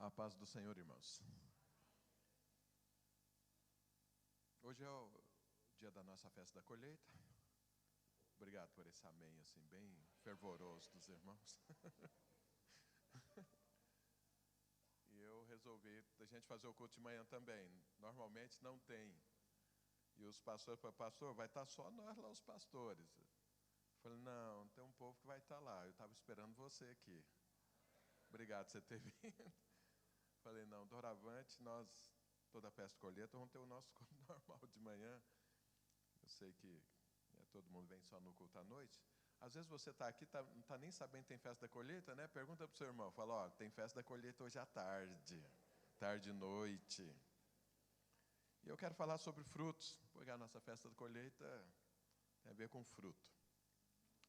A paz do Senhor, irmãos. Hoje é o dia da nossa festa da colheita. Obrigado por esse amém, assim, bem fervoroso dos irmãos. E eu resolvi a gente fazer o culto de manhã também. Normalmente não tem. E os pastores falaram, pastor, vai estar só nós lá, os pastores. Eu falei, não, tem um povo que vai estar lá. Eu estava esperando você aqui. Obrigado por você ter vindo. Falei, não, doravante, nós, toda a festa de colheita, vamos ter o nosso culto normal de manhã. Eu sei que todo mundo vem só no culto à noite. Às vezes você está aqui, não está nem sabendo que tem festa da colheita, né? Pergunta para o seu irmão, fala, ó, tem festa da colheita hoje à tarde, tarde e noite. E eu quero falar sobre frutos, porque a nossa festa da colheita tem a ver com fruto.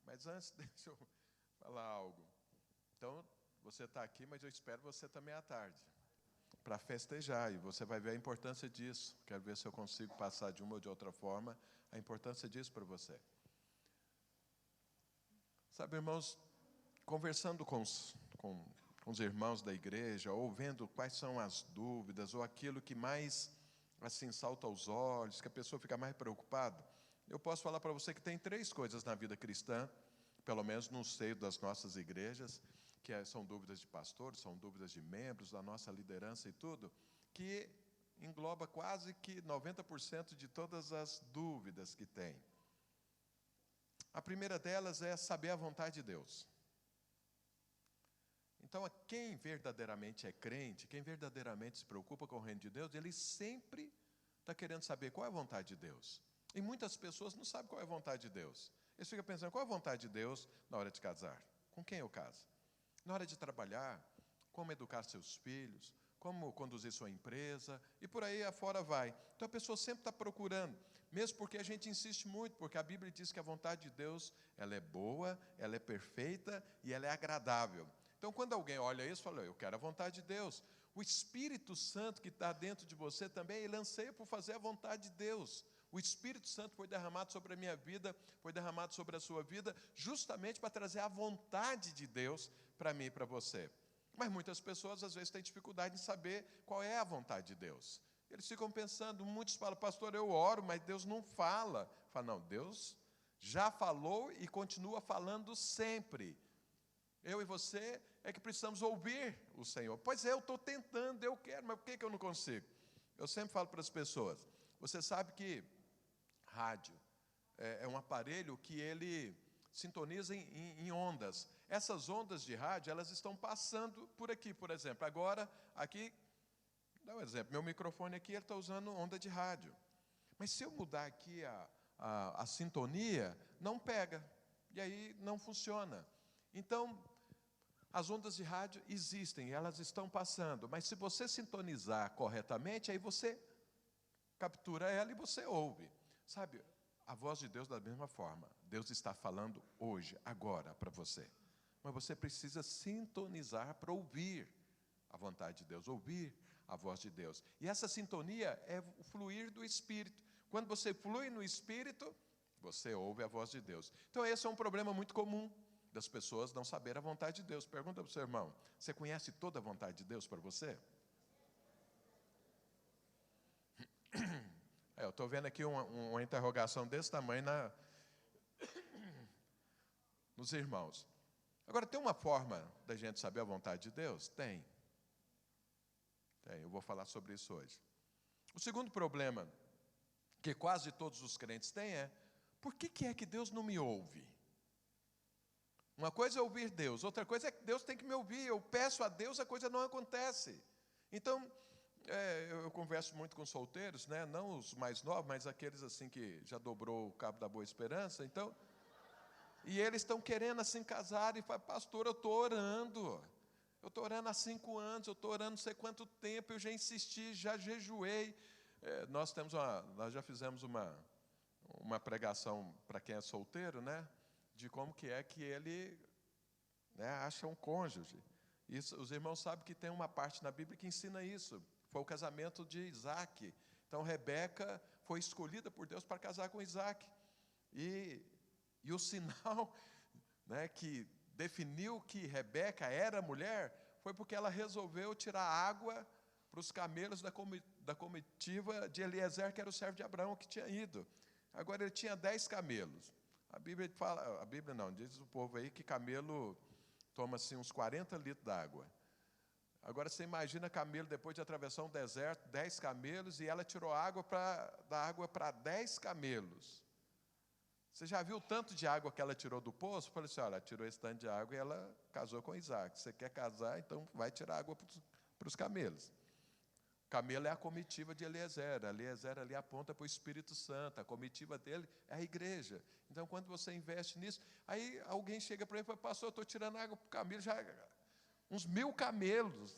Mas antes, deixa eu falar algo. Então, você está aqui, mas eu espero você também à tarde, para festejar, e você vai ver a importância disso. Quero ver se eu consigo passar de uma ou de outra forma a importância disso para você. Sabe, irmãos, conversando com os irmãos da igreja, ou vendo quais são as dúvidas, ou aquilo que mais assim salta aos olhos, que a pessoa fica mais preocupada, eu posso falar para você que tem 3 coisas na vida cristã, pelo menos no seio das nossas igrejas, que são dúvidas de pastores, são dúvidas de membros, da nossa liderança e tudo, que engloba quase que 90% de todas as dúvidas que tem. A primeira delas é saber a vontade de Deus. Então, quem verdadeiramente é crente, quem verdadeiramente se preocupa com o reino de Deus, ele sempre está querendo saber qual é a vontade de Deus. E muitas pessoas não sabem qual é a vontade de Deus. Eles ficam pensando, qual é a vontade de Deus na hora de casar? Com quem eu caso? Na hora de trabalhar, como educar seus filhos, como conduzir sua empresa, e por aí afora vai. Então a pessoa sempre está procurando, mesmo porque a gente insiste muito, porque a Bíblia diz que a vontade de Deus, ela é boa, ela é perfeita e ela é agradável. Então quando alguém olha isso, fala, eu quero a vontade de Deus. O Espírito Santo que está dentro de você também, ele anseia por fazer a vontade de Deus. O Espírito Santo foi derramado sobre a minha vida, foi derramado sobre a sua vida, justamente para trazer a vontade de Deus para mim e para você. Mas muitas pessoas, às vezes, têm dificuldade em saber qual é a vontade de Deus. Eles ficam pensando, muitos falam, pastor, eu oro, mas Deus não fala. Fala, não, Deus já falou e continua falando sempre. Eu e você é que precisamos ouvir o Senhor. Pois é, eu estou tentando, eu quero, mas por que eu não consigo? Eu sempre falo para as pessoas, você sabe que rádio é um aparelho que ele sintoniza em ondas. Essas ondas de rádio, elas estão passando por aqui, por exemplo. Agora, aqui, dá um exemplo, meu microfone aqui, ele está usando onda de rádio. Mas se eu mudar aqui a sintonia, não pega, e aí não funciona. Então, as ondas de rádio existem, elas estão passando, mas se você sintonizar corretamente, aí você captura ela e você ouve. Sabe, a voz de Deus da mesma forma. Deus está falando hoje, agora, para você. Mas você precisa sintonizar para ouvir a vontade de Deus, ouvir a voz de Deus. E essa sintonia é o fluir do Espírito. Quando você flui no Espírito, você ouve a voz de Deus. Então esse é um problema muito comum das pessoas não saber a vontade de Deus. Pergunta para o seu irmão, você conhece toda a vontade de Deus para você? Eu estou vendo aqui uma interrogação desse tamanho nos irmãos. Agora, tem uma forma da gente saber a vontade de Deus? Tem. Eu vou falar sobre isso hoje. O segundo problema que quase todos os crentes têm é, por que é que Deus não me ouve? Uma coisa é ouvir Deus, outra coisa é que Deus tem que me ouvir. Eu peço a Deus, a coisa não acontece. Então, eu converso muito com solteiros, né? Não os mais novos, mas aqueles assim que já dobrou o cabo da Boa Esperança. Então, e eles estão querendo assim casar e falam, pastor, eu estou orando. Eu estou orando há 5 anos, eu estou orando não sei quanto tempo, eu já insisti, já jejuei. Nós já fizemos uma pregação para quem é solteiro, né? De como que ele, né, acha um cônjuge. Isso, os irmãos sabem que tem uma parte na Bíblia que ensina isso. Foi o casamento de Isaac. Então, Rebeca foi escolhida por Deus para casar com Isaac. E o sinal, né, que definiu que Rebeca era mulher foi porque ela resolveu tirar água para os camelos da comitiva de Eliezer, que era o servo de Abraão, que tinha ido. Agora ele tinha 10 camelos. A Bíblia fala, a Bíblia não, diz o povo aí que camelo toma assim, uns 40 litros d'água. Agora você imagina camelo, depois de atravessar um deserto, 10 camelos, e ela tirou dar água para 10 camelos. Você já viu o tanto de água que ela tirou do poço? Eu falei assim, olha, ela tirou esse tanto de água e ela casou com Isaac. Você quer casar, então vai tirar água para os camelos. Camelo é a comitiva de Eliezer. Eliezer ali aponta para o Espírito Santo. A comitiva dele é a igreja. Então, quando você investe nisso, aí alguém chega para ele e fala, pastor, eu estou tirando água para o camelo, já uns 1000 camelos.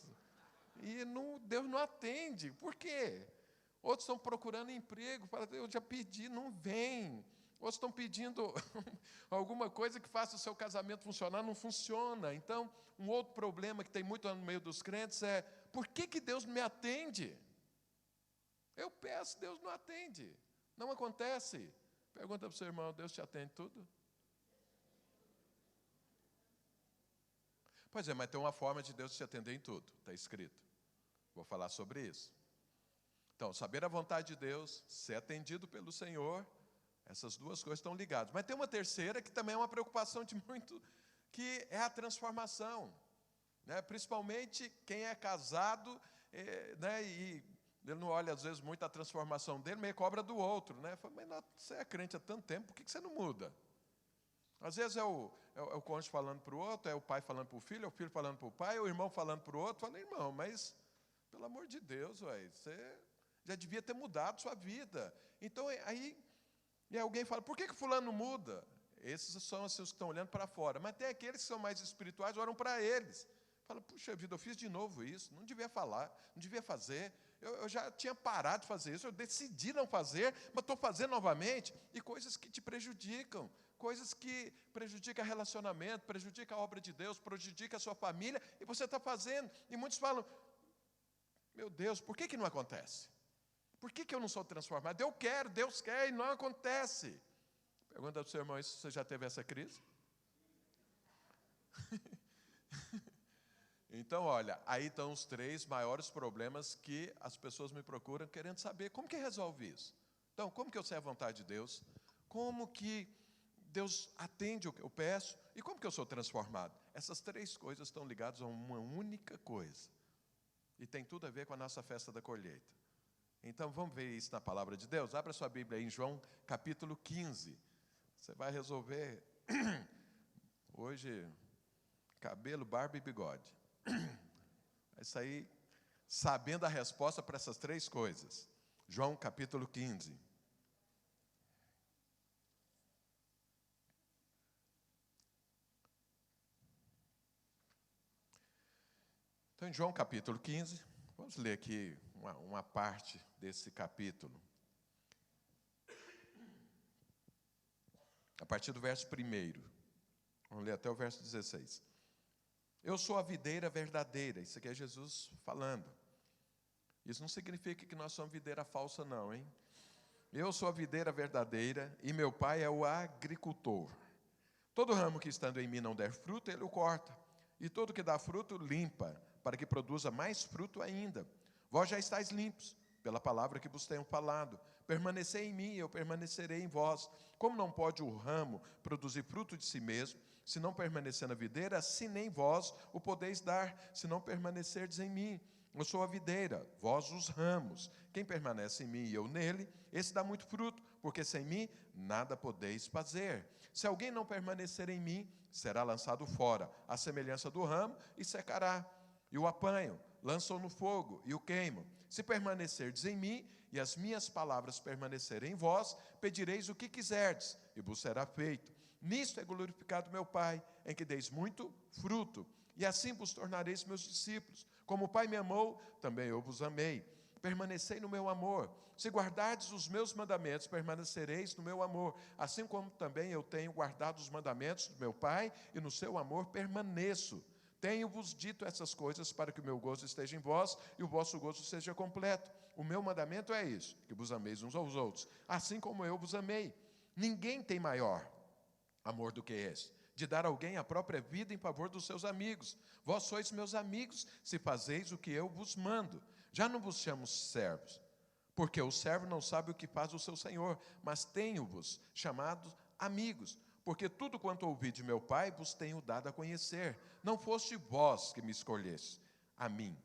E Deus não atende. Por quê? Outros estão procurando emprego. Falam, eu já pedi, não vem. Outros estão pedindo alguma coisa que faça o seu casamento funcionar, não funciona. Então, um outro problema que tem muito no meio dos crentes é, por que Deus não me atende? Eu peço, Deus não atende. Não acontece. Pergunta para o seu irmão, Deus te atende tudo? Pois é, mas tem uma forma de Deus te atender em tudo, está escrito. Vou falar sobre isso. Então, saber a vontade de Deus, ser atendido pelo Senhor, essas duas coisas estão ligadas. Mas tem uma terceira que também é uma preocupação de muito, que é a transformação. Né? Principalmente quem é casado, né? E ele não olha, às vezes, muito a transformação dele, mas cobra do outro. Né? Fala, mas você é crente há tanto tempo, por que você não muda? Às vezes é o cônjuge falando para o outro, é o pai falando para o filho, é o filho falando para o pai, é o irmão falando para o outro. Fala, irmão, mas, pelo amor de Deus, você já devia ter mudado sua vida. Então, aí alguém fala, por que fulano não muda? Esses são assim, os que estão olhando para fora. Mas tem aqueles que são mais espirituais, oram para eles. Fala, puxa vida, eu fiz de novo isso, não devia falar, não devia fazer. Eu já tinha parado de fazer isso, eu decidi não fazer, mas estou fazendo novamente. E coisas que te prejudicam, coisas que prejudicam o relacionamento, prejudicam a obra de Deus, prejudicam a sua família, e você está fazendo. E muitos falam, meu Deus, por que não acontece? Por que eu não sou transformado? Eu quero, Deus quer, e não acontece. Pergunta para o seu irmão, você já teve essa crise? Então, olha, aí estão os 3 maiores problemas que as pessoas me procuram querendo saber como que resolve isso. Então, como que eu sei a vontade de Deus? Como que Deus atende o que eu peço? E como que eu sou transformado? Essas 3 coisas estão ligadas a uma única coisa. E tem tudo a ver com a nossa festa da colheita. Então, vamos ver isso na palavra de Deus? Abra sua Bíblia aí em João, capítulo 15. Você vai resolver, hoje, cabelo, barba e bigode. Vai sair sabendo a resposta para essas 3 coisas. João, capítulo 15. Então, em João, capítulo 15, vamos ler aqui uma parte desse capítulo. A partir do verso 1. Vamos ler até o verso 16. Eu sou a videira verdadeira. Isso aqui é Jesus falando. Isso não significa que nós somos videira falsa, não, hein? Eu sou a videira verdadeira e meu pai é o agricultor. Todo ramo que estando em mim não der fruto, ele o corta. E todo que dá fruto, limpa, para que produza mais fruto ainda. Vós já estáis limpos, pela palavra que vos tenho falado. Permanecei em mim, eu permanecerei em vós. Como não pode o ramo produzir fruto de si mesmo, se não permanecer na videira, assim nem vós o podeis dar, se não permanecerdes em mim. Eu sou a videira, vós os ramos. Quem permanece em mim e eu nele, esse dá muito fruto, porque sem mim nada podeis fazer. Se alguém não permanecer em mim, será lançado fora, à semelhança do ramo, e secará. E o apanho, lançam no fogo e o queimam. Se permanecerdes em mim, e as minhas palavras permanecerem em vós, pedireis o que quiserdes, e vos será feito. Nisto é glorificado meu Pai, em que deis muito fruto, e assim vos tornareis meus discípulos. Como o Pai me amou, também eu vos amei. Permanecei no meu amor. Se guardardes os meus mandamentos, permanecereis no meu amor, assim como também eu tenho guardado os mandamentos do meu Pai, e no seu amor permaneço. Tenho-vos dito essas coisas para que o meu gozo esteja em vós e o vosso gozo seja completo. O meu mandamento é isso, que vos ameis uns aos outros, assim como eu vos amei. Ninguém tem maior amor do que esse, de dar a alguém a própria vida em favor dos seus amigos. Vós sois meus amigos, se fazeis o que eu vos mando. Já não vos chamo servos, porque o servo não sabe o que faz o seu senhor, mas tenho-vos chamado amigos, porque tudo quanto ouvi de meu Pai vos tenho dado a conhecer. Não foste vós que me escolheste a mim,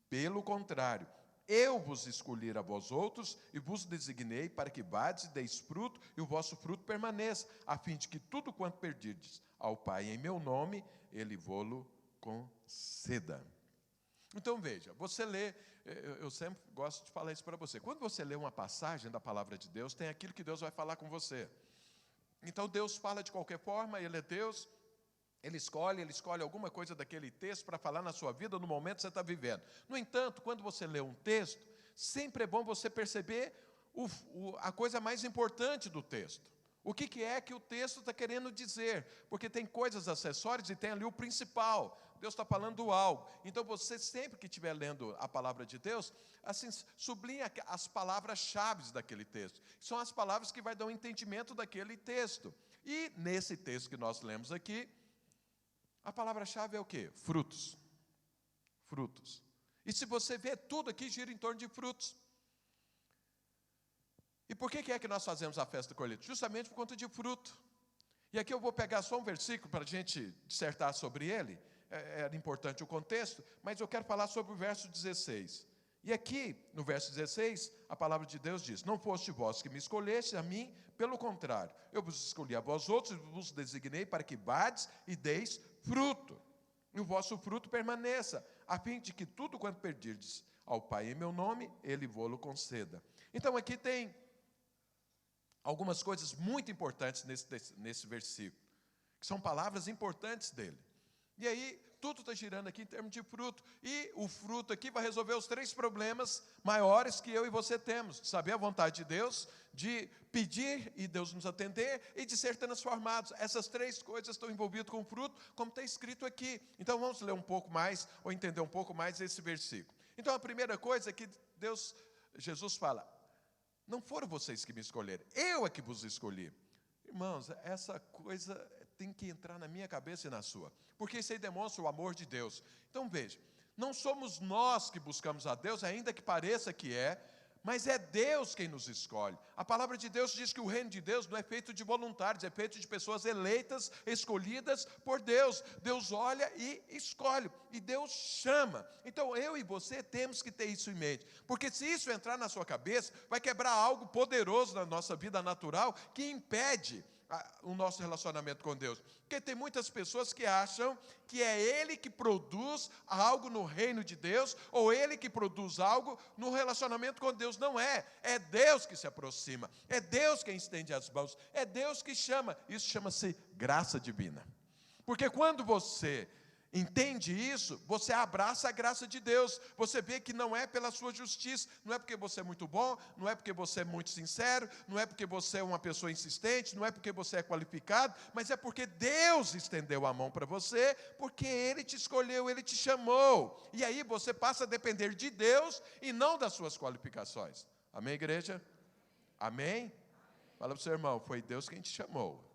pelo contrário, eu vos escolhi a vós outros e vos designei para que vades e deis fruto e o vosso fruto permaneça, a fim de que tudo quanto perdirdes ao Pai em meu nome, Ele vô-lo conceda. Então veja, você lê, eu sempre gosto de falar isso para você, quando você lê uma passagem da palavra de Deus, tem aquilo que Deus vai falar com você. Então Deus fala de qualquer forma, Ele é Deus, Ele escolhe alguma coisa daquele texto para falar na sua vida no momento que você está vivendo. No entanto, quando você lê um texto, sempre é bom você perceber a coisa mais importante do texto. O que é que o texto está querendo dizer? Porque tem coisas acessórias e tem ali o principal. Deus está falando algo. Então, você sempre que estiver lendo a palavra de Deus, assim, sublinha as palavras-chave daquele texto. São as palavras que vai dar um entendimento daquele texto. E nesse texto que nós lemos aqui, a palavra-chave é o quê? Frutos. Frutos. E se você vê, tudo aqui gira em torno de frutos. E por que é que nós fazemos a festa da colheita? Justamente por conta de fruto. E aqui eu vou pegar só um versículo para a gente dissertar sobre ele. Era importante o contexto, mas eu quero falar sobre o verso 16. E aqui, no verso 16, a palavra de Deus diz: não foste vós que me escolheste a mim, pelo contrário, eu vos escolhi a vós outros e vos designei para que vades e deis fruto, e o vosso fruto permaneça, a fim de que tudo quanto perdirdes ao Pai em meu nome, Ele vô-lo conceda. Então aqui tem algumas coisas muito importantes nesse versículo, que são palavras importantes dele. E aí, tudo está girando aqui em termos de fruto. E o fruto aqui vai resolver os 3 problemas maiores que eu e você temos. De saber a vontade de Deus, de pedir e Deus nos atender, e de ser transformados. Essas 3 coisas estão envolvidas com o fruto, como está escrito aqui. Então, vamos ler um pouco mais, ou entender um pouco mais esse versículo. Então, a primeira coisa é que Jesus fala: não foram vocês que me escolheram, eu é que vos escolhi. Irmãos, essa coisa tem que entrar na minha cabeça e na sua, porque isso aí demonstra o amor de Deus. Então veja, não somos nós que buscamos a Deus, ainda que pareça que é, mas é Deus quem nos escolhe. A palavra de Deus diz que o reino de Deus não é feito de voluntários, é feito de pessoas eleitas, escolhidas por Deus. Deus olha e escolhe, e Deus chama. Então eu e você temos que ter isso em mente, porque se isso entrar na sua cabeça, vai quebrar algo poderoso na nossa vida natural, que impede o nosso relacionamento com Deus. Porque tem muitas pessoas que acham que é Ele que produz algo no reino de Deus, ou Ele que produz algo no relacionamento com Deus. Não é. É Deus que se aproxima. É Deus quem estende as mãos. É Deus que chama. Isso chama-se graça divina. Porque quando você entende isso, você abraça a graça de Deus. Você vê que não é pela sua justiça, não é porque você é muito bom, não é porque você é muito sincero, não é porque você é uma pessoa insistente, não é porque você é qualificado, mas é porque Deus estendeu a mão para você, porque Ele te escolheu, Ele te chamou. E aí você passa a depender de Deus e não das suas qualificações. Amém, igreja? Amém? Fala para o seu irmão, foi Deus quem te chamou.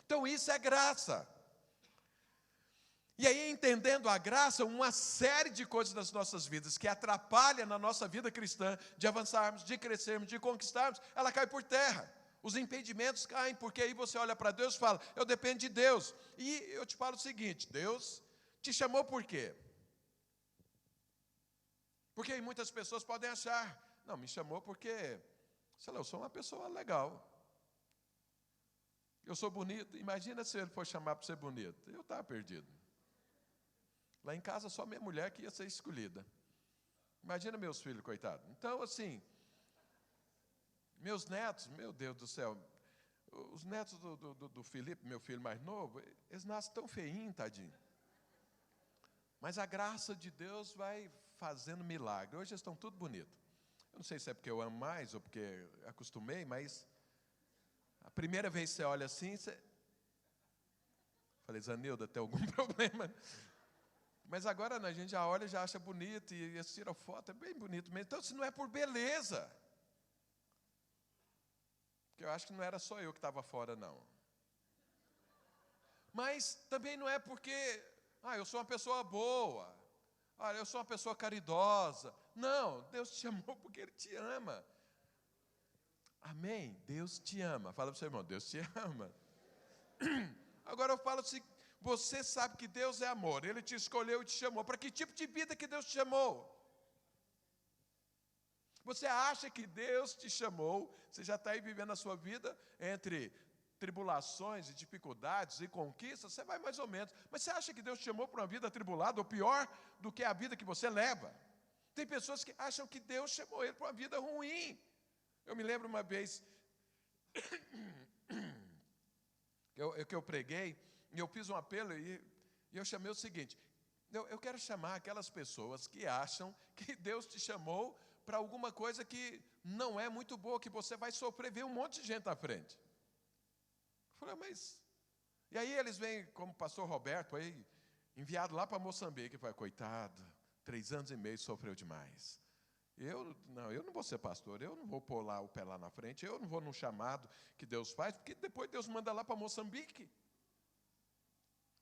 Então isso é graça. E aí, entendendo a graça, uma série de coisas nas nossas vidas que atrapalham na nossa vida cristã, de avançarmos, de crescermos, de conquistarmos, ela cai por terra. Os impedimentos caem, porque aí você olha para Deus e fala: eu dependo de Deus. E eu te falo o seguinte: Deus te chamou por quê? Porque aí muitas pessoas podem achar: não, me chamou porque, sei lá, eu sou uma pessoa legal. Eu sou bonito. Imagina se ele for chamar para ser bonito. Eu estava perdido. Lá em casa, só minha mulher que ia ser escolhida. Imagina meus filhos, coitado. Então, assim, meus netos, meu Deus do céu, os netos do Felipe, meu filho mais novo, eles nascem tão feinhos, tadinho. Mas a graça de Deus vai fazendo milagre. Hoje eles estão tudo bonitos. Eu não sei se é porque eu amo mais ou porque acostumei, mas a primeira vez que você olha assim, você... Falei, Zanilda, tem algum problema? Mas agora a gente já olha, já acha bonito, e tira foto, é bem bonito mesmo. Então, isso não é por beleza. Porque eu acho que não era só eu que estava fora, não. Mas também não é porque, eu sou uma pessoa boa, eu sou uma pessoa caridosa. Não, Deus te chamou porque Ele te ama. Amém? Deus te ama. Fala para o seu irmão, Deus te ama. Agora eu falo assim, você sabe que Deus é amor, Ele te escolheu e te chamou. Para que tipo de vida que Deus te chamou? Você acha que Deus te chamou, você já está aí vivendo a sua vida entre tribulações e dificuldades e conquistas, você vai mais ou menos. Mas você acha que Deus te chamou para uma vida atribulada, ou pior do que a vida que você leva? Tem pessoas que acham que Deus chamou ele para uma vida ruim. Eu me lembro uma vez que eu preguei, e eu fiz um apelo, e eu chamei o seguinte: eu quero chamar aquelas pessoas que acham que Deus te chamou para alguma coisa que não é muito boa, que você vai sofrer, ver um monte de gente na frente. Eu falei, mas... E aí eles vêm, como o pastor Roberto, aí, enviado lá para Moçambique, e fala, coitado, 3 anos e meio sofreu demais. Eu não vou ser pastor, eu não vou pôr lá o pé lá na frente, eu não vou no chamado que Deus faz, porque depois Deus manda lá para Moçambique.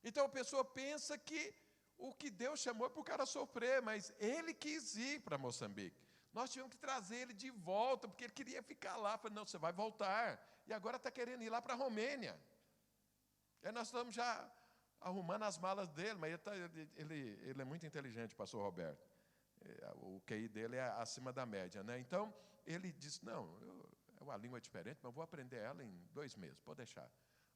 Então a pessoa pensa que o que Deus chamou é para o cara sofrer, mas ele quis ir para Moçambique. Nós tivemos que trazer ele de volta, porque ele queria ficar lá. Falei, não, você vai voltar. E agora está querendo ir lá para a Romênia. E aí nós estamos já arrumando as malas dele, mas ele é muito inteligente, pastor Roberto. O QI dele é acima da média, né? Então, ele disse, não, é uma língua diferente, mas eu vou aprender ela em 2 meses, pode deixar.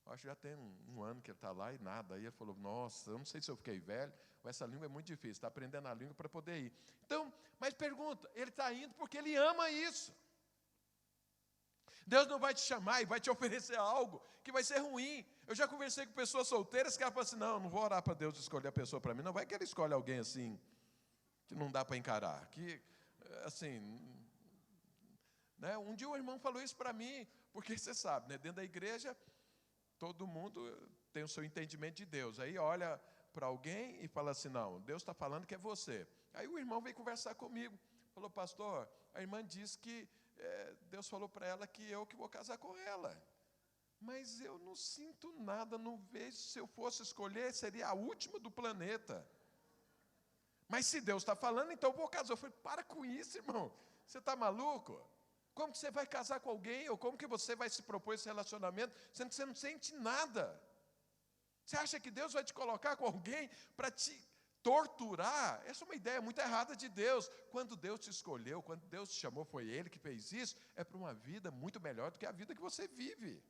Eu acho que já tem um ano que ele está lá e nada. Aí ele falou, nossa, eu não sei se eu fiquei velho, mas essa língua é muito difícil, está aprendendo a língua para poder ir. Então, mas pergunta, ele está indo porque ele ama isso. Deus não vai te chamar e vai te oferecer algo que vai ser ruim. Eu já conversei com pessoas solteiras que elas falam assim, não vou orar para Deus escolher a pessoa para mim. Não vai que ele escolhe alguém assim, que não dá para encarar. Que, assim, né? Um dia o irmão falou isso para mim, porque você sabe, né? Dentro da igreja, todo mundo tem o seu entendimento de Deus. Aí olha para alguém e fala assim, não, Deus está falando que é você. Aí o irmão veio conversar comigo. Falou, pastor, a irmã disse que Deus falou para ela que eu que vou casar com ela. Mas eu não sinto nada, não vejo. Se eu fosse escolher, seria a última do planeta. Mas se Deus está falando, então eu vou casar. Eu falei, para com isso, irmão. Você está maluco? Como que você vai casar com alguém? Ou como que você vai se propor esse relacionamento, sendo que você não sente nada? Você acha que Deus vai te colocar com alguém para te torturar? Essa é uma ideia muito errada de Deus. Quando Deus te escolheu, quando Deus te chamou, foi Ele que fez isso, é para uma vida muito melhor do que a vida que você vive.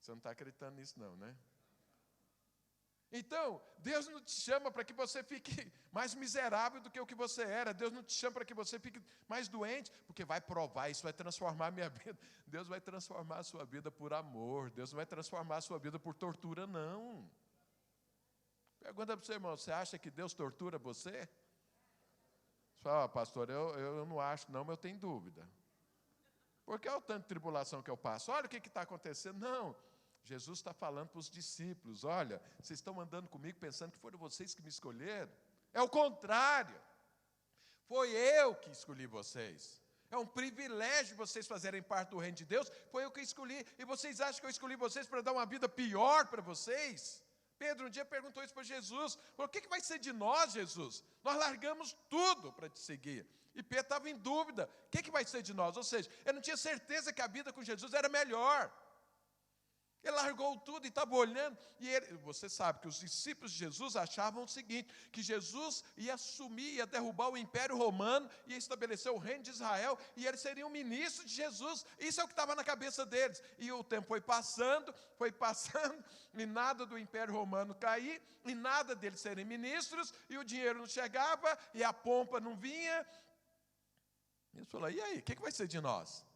Você não está acreditando nisso não, né? Então, Deus não te chama para que você fique mais miserável do que o que você era. Deus não te chama para que você fique mais doente, porque vai provar, isso vai transformar a minha vida. Deus vai transformar a sua vida por amor. Deus não vai transformar a sua vida por tortura, não. Pergunta para o seu irmão, você acha que Deus tortura você? Você fala, pastor, eu não acho não, mas eu tenho dúvida. Porque olha o tanto de tribulação que eu passo. Olha o que está acontecendo. Não. Jesus está falando para os discípulos, olha, vocês estão andando comigo pensando que foram vocês que me escolheram. É o contrário. Foi eu que escolhi vocês. É um privilégio vocês fazerem parte do reino de Deus. Foi eu que escolhi. E vocês acham que eu escolhi vocês para dar uma vida pior para vocês? Pedro um dia perguntou isso para Jesus. Falou, o que vai ser de nós, Jesus? Nós largamos tudo para te seguir. E Pedro estava em dúvida. O que vai ser de nós? Ou seja, eu não tinha certeza que a vida com Jesus era melhor. Ele largou tudo e estava olhando. E você sabe que os discípulos de Jesus achavam o seguinte, que Jesus ia assumir, ia derrubar o Império Romano, ia estabelecer o reino de Israel, e ele seria um ministro de Jesus. Isso é o que estava na cabeça deles. E o tempo foi passando, e nada do Império Romano cair, e nada deles serem ministros, e o dinheiro não chegava, e a pompa não vinha. E eles falaram, e aí, o que vai ser de nós?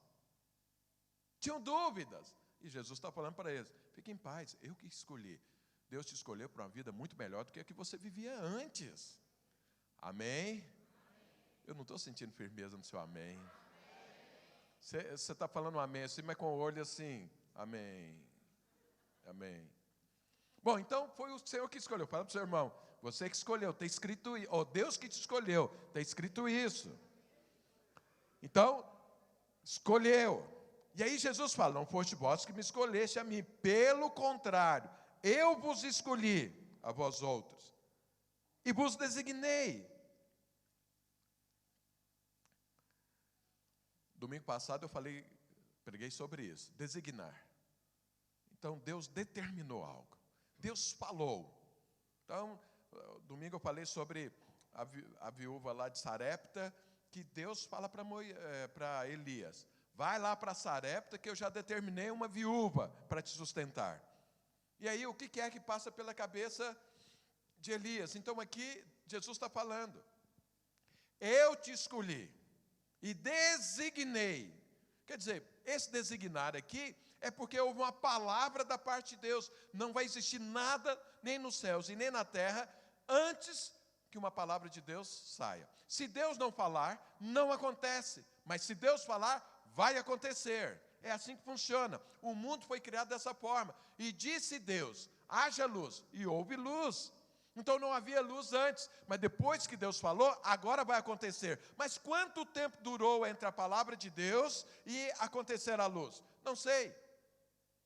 Tinham dúvidas. E Jesus está falando para eles, fique em paz, eu que escolhi. Deus te escolheu para uma vida muito melhor do que a que você vivia antes. Amém? Eu não estou sentindo firmeza no seu amém. Você está falando amém assim, mas com o olho assim, amém. Amém. Bom, então foi o Senhor que escolheu. Fala para o seu irmão, você que escolheu, está escrito, Deus que te escolheu, está escrito isso. Então, escolheu. E aí Jesus fala, não foste vós que me escolheste a mim, pelo contrário, eu vos escolhi a vós outros, e vos designei. Domingo passado eu preguei sobre isso, designar. Então Deus determinou algo, Deus falou. Então, domingo eu falei sobre a viúva lá de Sarepta, que Deus fala para Elias, vai lá para Sarepta que eu já determinei uma viúva para te sustentar. E aí o que é que passa pela cabeça de Elias? Então aqui Jesus está falando, eu te escolhi e designei. Quer dizer, esse designar aqui é porque houve uma palavra da parte de Deus. Não vai existir nada, nem nos céus e nem na terra, antes que uma palavra de Deus saia. Se Deus não falar, não acontece. Mas se Deus falar, vai acontecer. É assim que funciona. O mundo foi criado dessa forma. E disse Deus, haja luz, e houve luz. Então não havia luz antes, mas depois que Deus falou, agora vai acontecer. Mas quanto tempo durou entre a palavra de Deus e acontecer a luz? Não sei.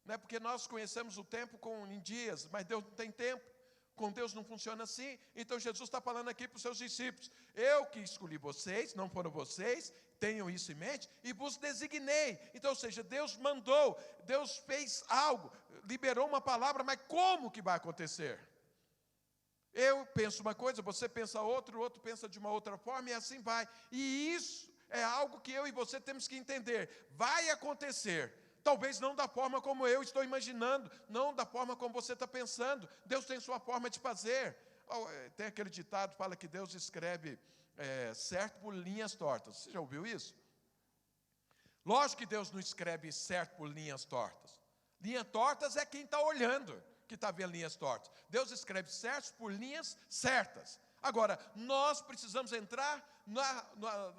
Não é porque nós conhecemos o tempo em dias, mas Deus não tem tempo. Com Deus não funciona assim. Então Jesus está falando aqui para os seus discípulos, eu que escolhi vocês, não foram vocês, tenham isso em mente, e vos designei. Então, ou seja, Deus mandou, Deus fez algo, liberou uma palavra, mas como que vai acontecer? Eu penso uma coisa, você pensa outra, o outro pensa de uma outra forma, e assim vai. E isso é algo que eu e você temos que entender. Vai acontecer. Talvez não da forma como eu estou imaginando, não da forma como você está pensando. Deus tem sua forma de fazer. Tem aquele ditado, fala que Deus escreve certo por linhas tortas. Você já ouviu isso? Lógico que Deus não escreve certo por linhas tortas. Linhas tortas é quem está olhando, que está vendo linhas tortas. Deus escreve certos por linhas certas. Agora, nós precisamos entrar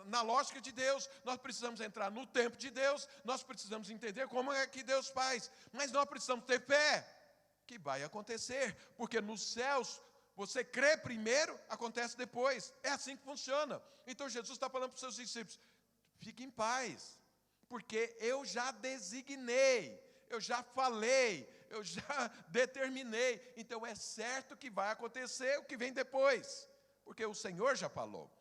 na lógica de Deus, nós precisamos entrar no tempo de Deus, nós precisamos entender como é que Deus faz, mas nós precisamos ter fé, que vai acontecer, porque nos céus, você crê primeiro, acontece depois, é assim que funciona. Então Jesus está falando para os seus discípulos, fiquem em paz, porque eu já designei, eu já falei, eu já determinei, então é certo que vai acontecer o que vem depois, porque o Senhor já falou.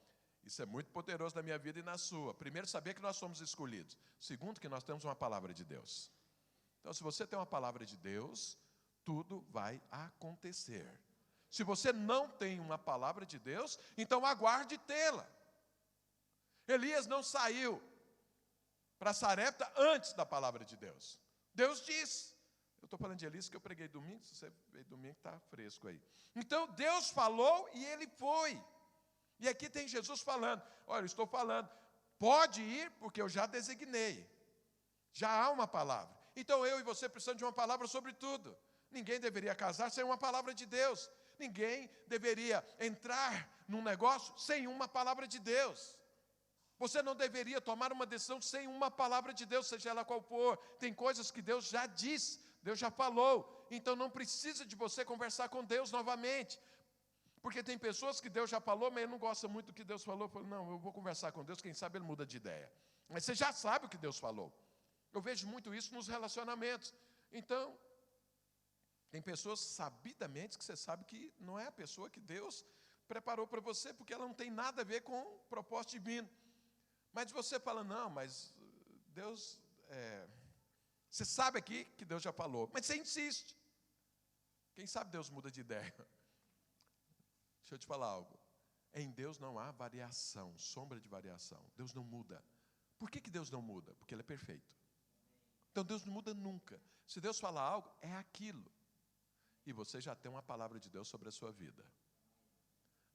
Isso é muito poderoso na minha vida e na sua. Primeiro, saber que nós somos escolhidos. Segundo, que nós temos uma palavra de Deus. Então, se você tem uma palavra de Deus, tudo vai acontecer. Se você não tem uma palavra de Deus, então aguarde tê-la. Elias não saiu para Sarepta antes da palavra de Deus. Deus disse. Eu estou falando de Elias que eu preguei domingo, se você veio domingo está fresco aí. Então Deus falou e ele foi. E aqui tem Jesus falando, olha, eu estou falando, pode ir porque eu já designei. Já há uma palavra. Então eu e você precisamos de uma palavra sobre tudo. Ninguém deveria casar sem uma palavra de Deus. Ninguém deveria entrar num negócio sem uma palavra de Deus. Você não deveria tomar uma decisão sem uma palavra de Deus, seja ela qual for. Tem coisas que Deus já disse, Deus já falou. Então não precisa de você conversar com Deus novamente. Porque tem pessoas que Deus já falou, mas ele não gosta muito do que Deus falou. Fala, não, eu vou conversar com Deus, quem sabe ele muda de ideia. Mas você já sabe o que Deus falou. Eu vejo muito isso nos relacionamentos. Então, tem pessoas sabidamente que você sabe que não é a pessoa que Deus preparou para você, porque ela não tem nada a ver com o propósito divino. Mas você fala, não, mas Deus, você sabe aqui que Deus já falou, mas você insiste. Quem sabe Deus muda de ideia. Deixa eu te falar algo. Em Deus não há variação, sombra de variação. Deus não muda. Por que Deus não muda? Porque Ele é perfeito. Então Deus não muda nunca. Se Deus falar algo, é aquilo. E você já tem uma palavra de Deus sobre a sua vida.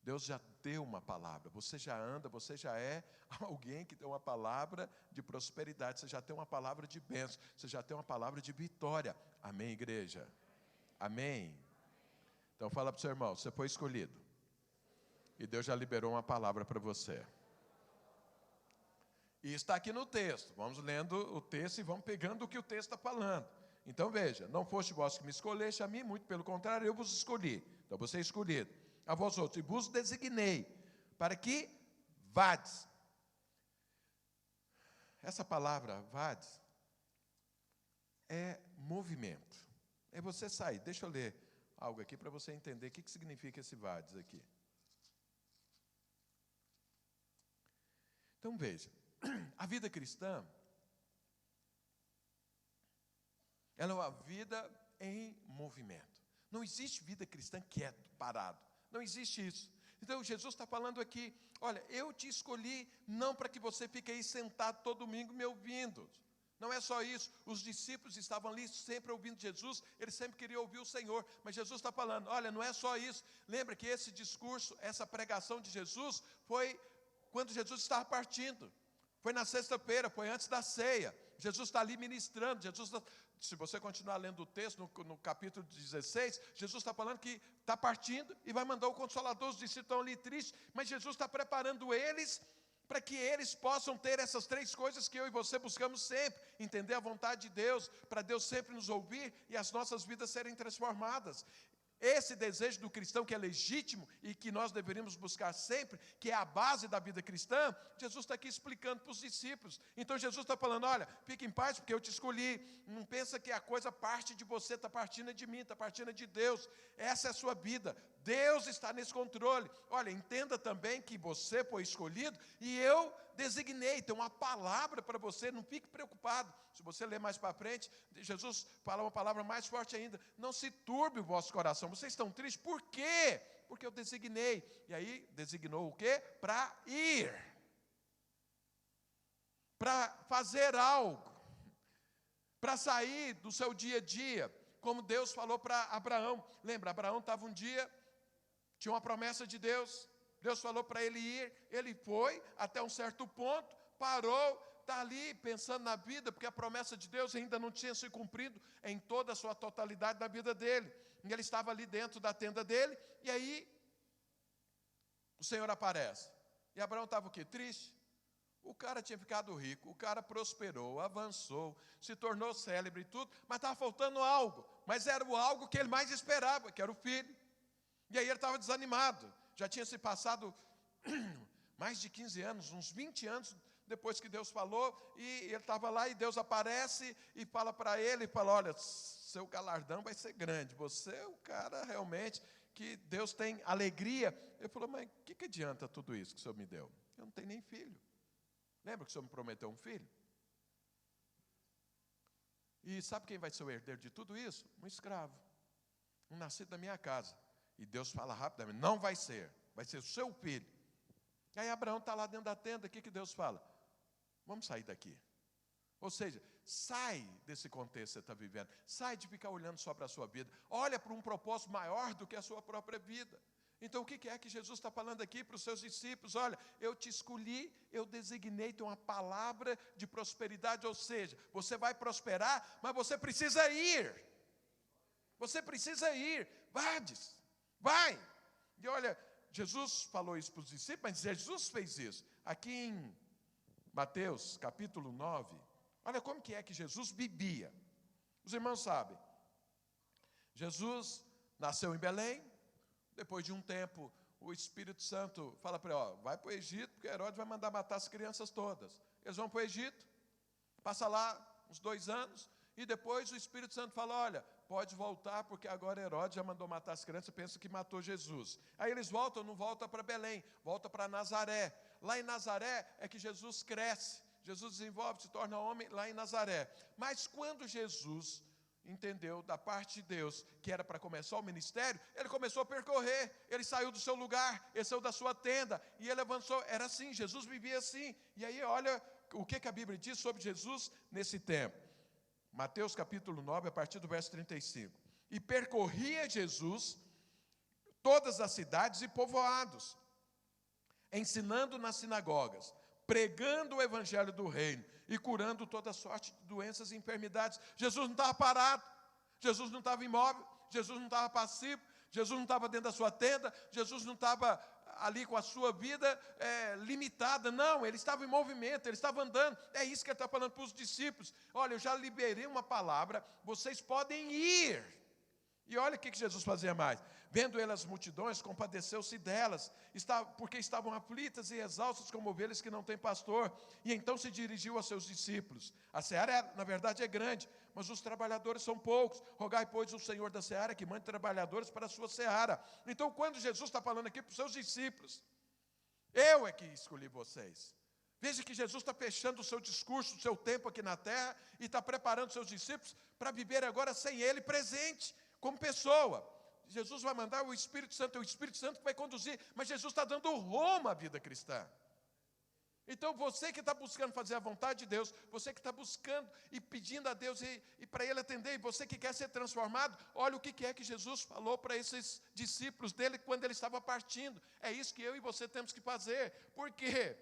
Deus já deu uma palavra. Você já anda, você já é alguém que tem uma palavra de prosperidade. Você já tem uma palavra de bênção. Você já tem uma palavra de vitória. Amém, igreja? Amém? Então fala para o seu irmão, você foi escolhido. E Deus já liberou uma palavra para você. E está aqui no texto. Vamos lendo o texto e vamos pegando o que o texto está falando. Então veja, não foste vós que me escolheste a mim, muito pelo contrário, eu vos escolhi. Então você é escolhido. A vós outros, e vos designei, para que vades. Essa palavra, vades, é movimento. É você sair. Deixa eu ler algo aqui para você entender o que significa esse vades aqui. Então veja, a vida cristã, ela é uma vida em movimento. Não existe vida cristã quieto, parado. Não existe isso. Então Jesus está falando aqui, olha, eu te escolhi não para que você fique aí sentado todo domingo me ouvindo. Não é só isso, os discípulos estavam ali sempre ouvindo Jesus, eles sempre queriam ouvir o Senhor, mas Jesus está falando, olha, não é só isso, lembra que esse discurso, essa pregação de Jesus, foi quando Jesus estava partindo, foi na sexta-feira, foi antes da ceia, Jesus está ali ministrando, se você continuar lendo o texto, no capítulo 16, Jesus está falando que está partindo e vai mandar o Consolador, os discípulos estão ali tristes, mas Jesus está preparando eles para que eles possam ter essas três coisas que eu e você buscamos sempre, entender a vontade de Deus, para Deus sempre nos ouvir e as nossas vidas serem transformadas. Esse desejo do cristão que é legítimo e que nós deveríamos buscar sempre, que é a base da vida cristã, Jesus está aqui explicando para os discípulos. Então Jesus está falando, olha, fique em paz porque eu te escolhi, não pensa que a coisa parte de você, está partindo de mim, está partindo de Deus, essa é a sua vida, Deus está nesse controle. Olha, entenda também que você foi escolhido e eu designei, tem uma palavra para você, não fique preocupado. Se você ler mais para frente, Jesus fala uma palavra mais forte ainda, não se turbe o vosso coração. Vocês estão tristes, por quê? Porque eu designei. E aí, designou o quê? Para ir. Para fazer algo. Para sair do seu dia a dia. Como Deus falou para Abraão. Lembra, Abraão estava um dia, tinha uma promessa de Deus. Deus falou para ele ir, ele foi até um certo ponto, parou, está ali pensando na vida, porque a promessa de Deus ainda não tinha se cumprido em toda a sua totalidade da vida dele. E ele estava ali dentro da tenda dele, e aí o Senhor aparece. E Abraão estava o quê? Triste. O cara tinha ficado rico, o cara prosperou, avançou, se tornou célebre e tudo, mas estava faltando algo. Mas era o algo que ele mais esperava, que era o filho. E aí ele estava desanimado. Já tinha se passado mais de 15 anos, uns 20 anos depois que Deus falou, e ele estava lá e Deus aparece e fala para ele, olha, seu galardão vai ser grande, você é o cara realmente que Deus tem alegria. Ele falou, mas o que adianta tudo isso que o Senhor me deu? Eu não tenho nem filho. Lembra que o Senhor me prometeu um filho? E sabe quem vai ser o herdeiro de tudo isso? Um escravo, um nascido da minha casa. E Deus fala rapidamente, não vai ser o seu filho. E aí Abraão está lá dentro da tenda, o que Deus fala? Vamos sair daqui. Ou seja, sai desse contexto que você está vivendo, sai de ficar olhando só para a sua vida, olha para um propósito maior do que a sua própria vida. Então o que é que Jesus está falando aqui para os seus discípulos? Olha, eu te escolhi, eu designei, tem uma palavra de prosperidade, ou seja, você vai prosperar, mas você precisa ir. Você precisa ir, vades. Vai! E olha, Jesus falou isso para os discípulos, mas Jesus fez isso. Aqui em Mateus, capítulo 9, olha como que é que Jesus vivia. Os irmãos sabem. Jesus nasceu em Belém, depois de um tempo, o Espírito Santo fala para ele, vai para o Egito, porque Herodes vai mandar matar as crianças todas. Eles vão para o Egito, passa lá uns 2 anos, e depois o Espírito Santo fala, olha, pode voltar, porque agora Herodes já mandou matar as crianças, pensa que matou Jesus. Aí eles voltam, não voltam para Belém, voltam para Nazaré. Lá em Nazaré é que Jesus cresce, Jesus desenvolve, se torna homem lá em Nazaré. Mas quando Jesus entendeu da parte de Deus que era para começar o ministério, ele começou a percorrer, ele saiu do seu lugar, ele saiu da sua tenda, e ele avançou, era assim, Jesus vivia assim. E aí olha o que a Bíblia diz sobre Jesus nesse tempo. Mateus capítulo 9, a partir do verso 35. E percorria Jesus todas as cidades e povoados, ensinando nas sinagogas, pregando o evangelho do reino e curando toda sorte de doenças e enfermidades. Jesus não estava parado, Jesus não estava imóvel, Jesus não estava passivo, Jesus não estava dentro da sua tenda, Jesus não estava ali com a sua vida limitada, não, ele estava em movimento, ele estava andando. É isso que ele está falando para os discípulos, olha, eu já liberei uma palavra, vocês podem ir. E olha o que Jesus fazia mais, Vendo ele as multidões, compadeceu-se delas, porque estavam aflitas e exaustas como ovelhas que não têm pastor. E então se dirigiu aos seus discípulos. A seara, na verdade, é grande, mas os trabalhadores são poucos. Rogai, pois, o Senhor da seara que mande trabalhadores para a sua seara. Então, quando Jesus está falando aqui para os seus discípulos, eu é que escolhi vocês. Veja que Jesus está fechando o seu discurso, o seu tempo aqui na terra, e está preparando os seus discípulos para viver agora sem Ele presente, como pessoa. Jesus vai mandar o Espírito Santo, é o Espírito Santo que vai conduzir, mas Jesus está dando rumo à vida cristã. Então você que está buscando fazer a vontade de Deus, você que está buscando e pedindo a Deus e para Ele atender, e você que quer ser transformado, olha o que é que Jesus falou para esses discípulos dele quando ele estava partindo. É isso que eu e você temos que fazer. Por quê?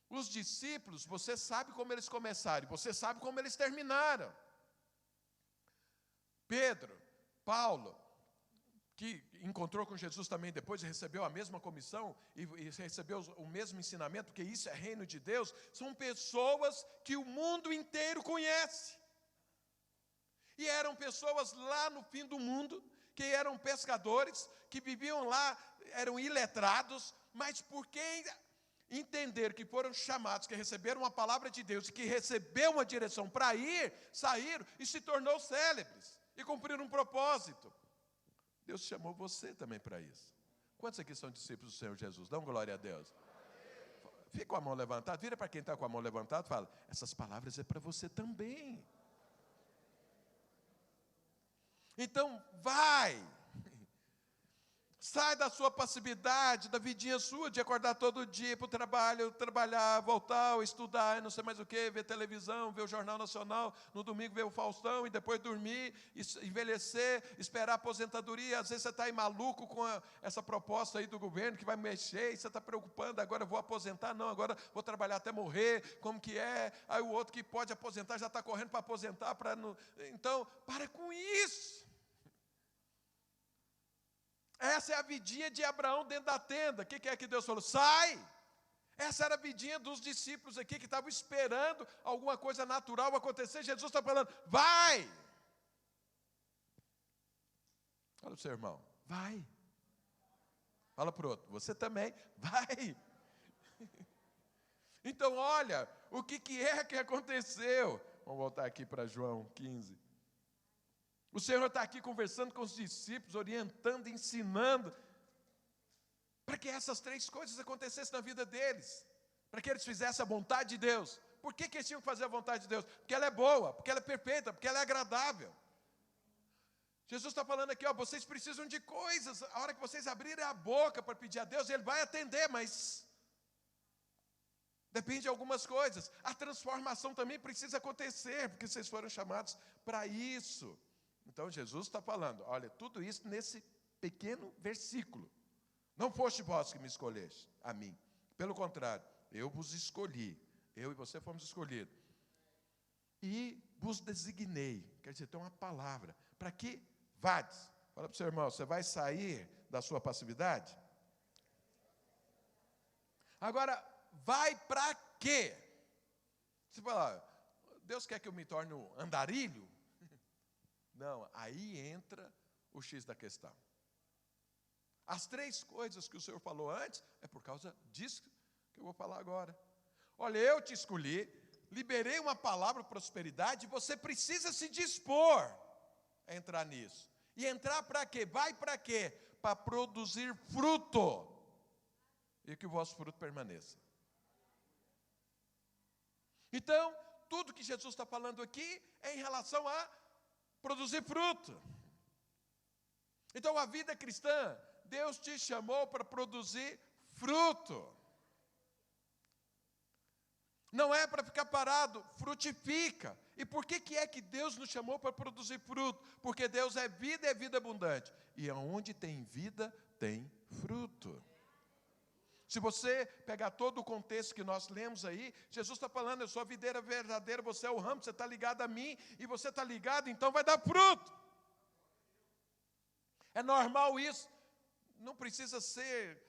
Os discípulos, você sabe como eles começaram, você sabe como eles terminaram. Pedro, Paulo, que encontrou com Jesus também depois e recebeu a mesma comissão e recebeu o mesmo ensinamento, porque isso é reino de Deus, são pessoas que o mundo inteiro conhece. E eram pessoas lá no fim do mundo, que eram pescadores, que viviam lá, eram iletrados, mas porque entenderam que foram chamados, que receberam uma palavra de Deus, e que receberam uma direção para ir, saíram e se tornou célebres, e cumpriram um propósito. Deus chamou você também para isso. Quantos aqui são discípulos do Senhor Jesus? Dão glória a Deus. Fica com a mão levantada, vira para quem está com a mão levantada e fala, essas palavras é para você também. Então, vai. Sai da sua passividade, da vidinha sua de acordar todo dia para o trabalho, trabalhar, voltar, estudar, não sei mais o que, ver televisão, ver o Jornal Nacional, no domingo ver o Faustão e depois dormir, envelhecer, esperar a aposentadoria. Às vezes você está aí maluco com essa proposta aí do governo que vai mexer e você está preocupando, agora eu vou aposentar, não, agora vou trabalhar até morrer, como que é? Aí o outro que pode aposentar já está correndo para aposentar. Então, para com isso. Essa é a vidinha de Abraão dentro da tenda. O que é que Deus falou? Sai! Essa era a vidinha dos discípulos aqui que estavam esperando alguma coisa natural acontecer. Jesus está falando, vai! Fala para o seu irmão, vai! Fala para o outro, você também, vai! Então olha, o que é que aconteceu? Vamos voltar aqui para João 15. O Senhor está aqui conversando com os discípulos, orientando, ensinando, para que essas três coisas acontecessem na vida deles, para que eles fizessem a vontade de Deus. Por que eles tinham que fazer a vontade de Deus? Porque ela é boa, porque ela é perfeita, porque ela é agradável. Jesus está falando aqui, vocês precisam de coisas, a hora que vocês abrirem a boca para pedir a Deus, Ele vai atender, mas depende de algumas coisas. A transformação também precisa acontecer, porque vocês foram chamados para isso. Então Jesus está falando, olha, tudo isso nesse pequeno versículo. Não foste vós que me escolheste, a mim. Pelo contrário, eu vos escolhi. Eu e você fomos escolhidos. E vos designei. Quer dizer, tem uma palavra. Para que vades? Fala para o seu irmão, você vai sair da sua passividade? Agora, vai para quê? Você fala, Deus quer que eu me torne um andarilho? Não, aí entra o X da questão. As três coisas que o Senhor falou antes, é por causa disso que eu vou falar agora. Olha, eu te escolhi, liberei uma palavra de prosperidade, você precisa se dispor a entrar nisso. E entrar para quê? Vai para quê? Para produzir fruto. E que o vosso fruto permaneça. Então, tudo que Jesus está falando aqui é em relação a produzir fruto. Então, a vida cristã, Deus te chamou para produzir fruto. Não é para ficar parado, frutifica. E por que é que Deus nos chamou para produzir fruto? Porque Deus é vida e é vida abundante. E onde tem vida, tem fruto. Se você pegar todo o contexto que nós lemos aí, Jesus está falando, eu sou a videira verdadeira, você é o ramo, você está ligado a mim, e você está ligado, então vai dar fruto. É normal isso, não precisa ser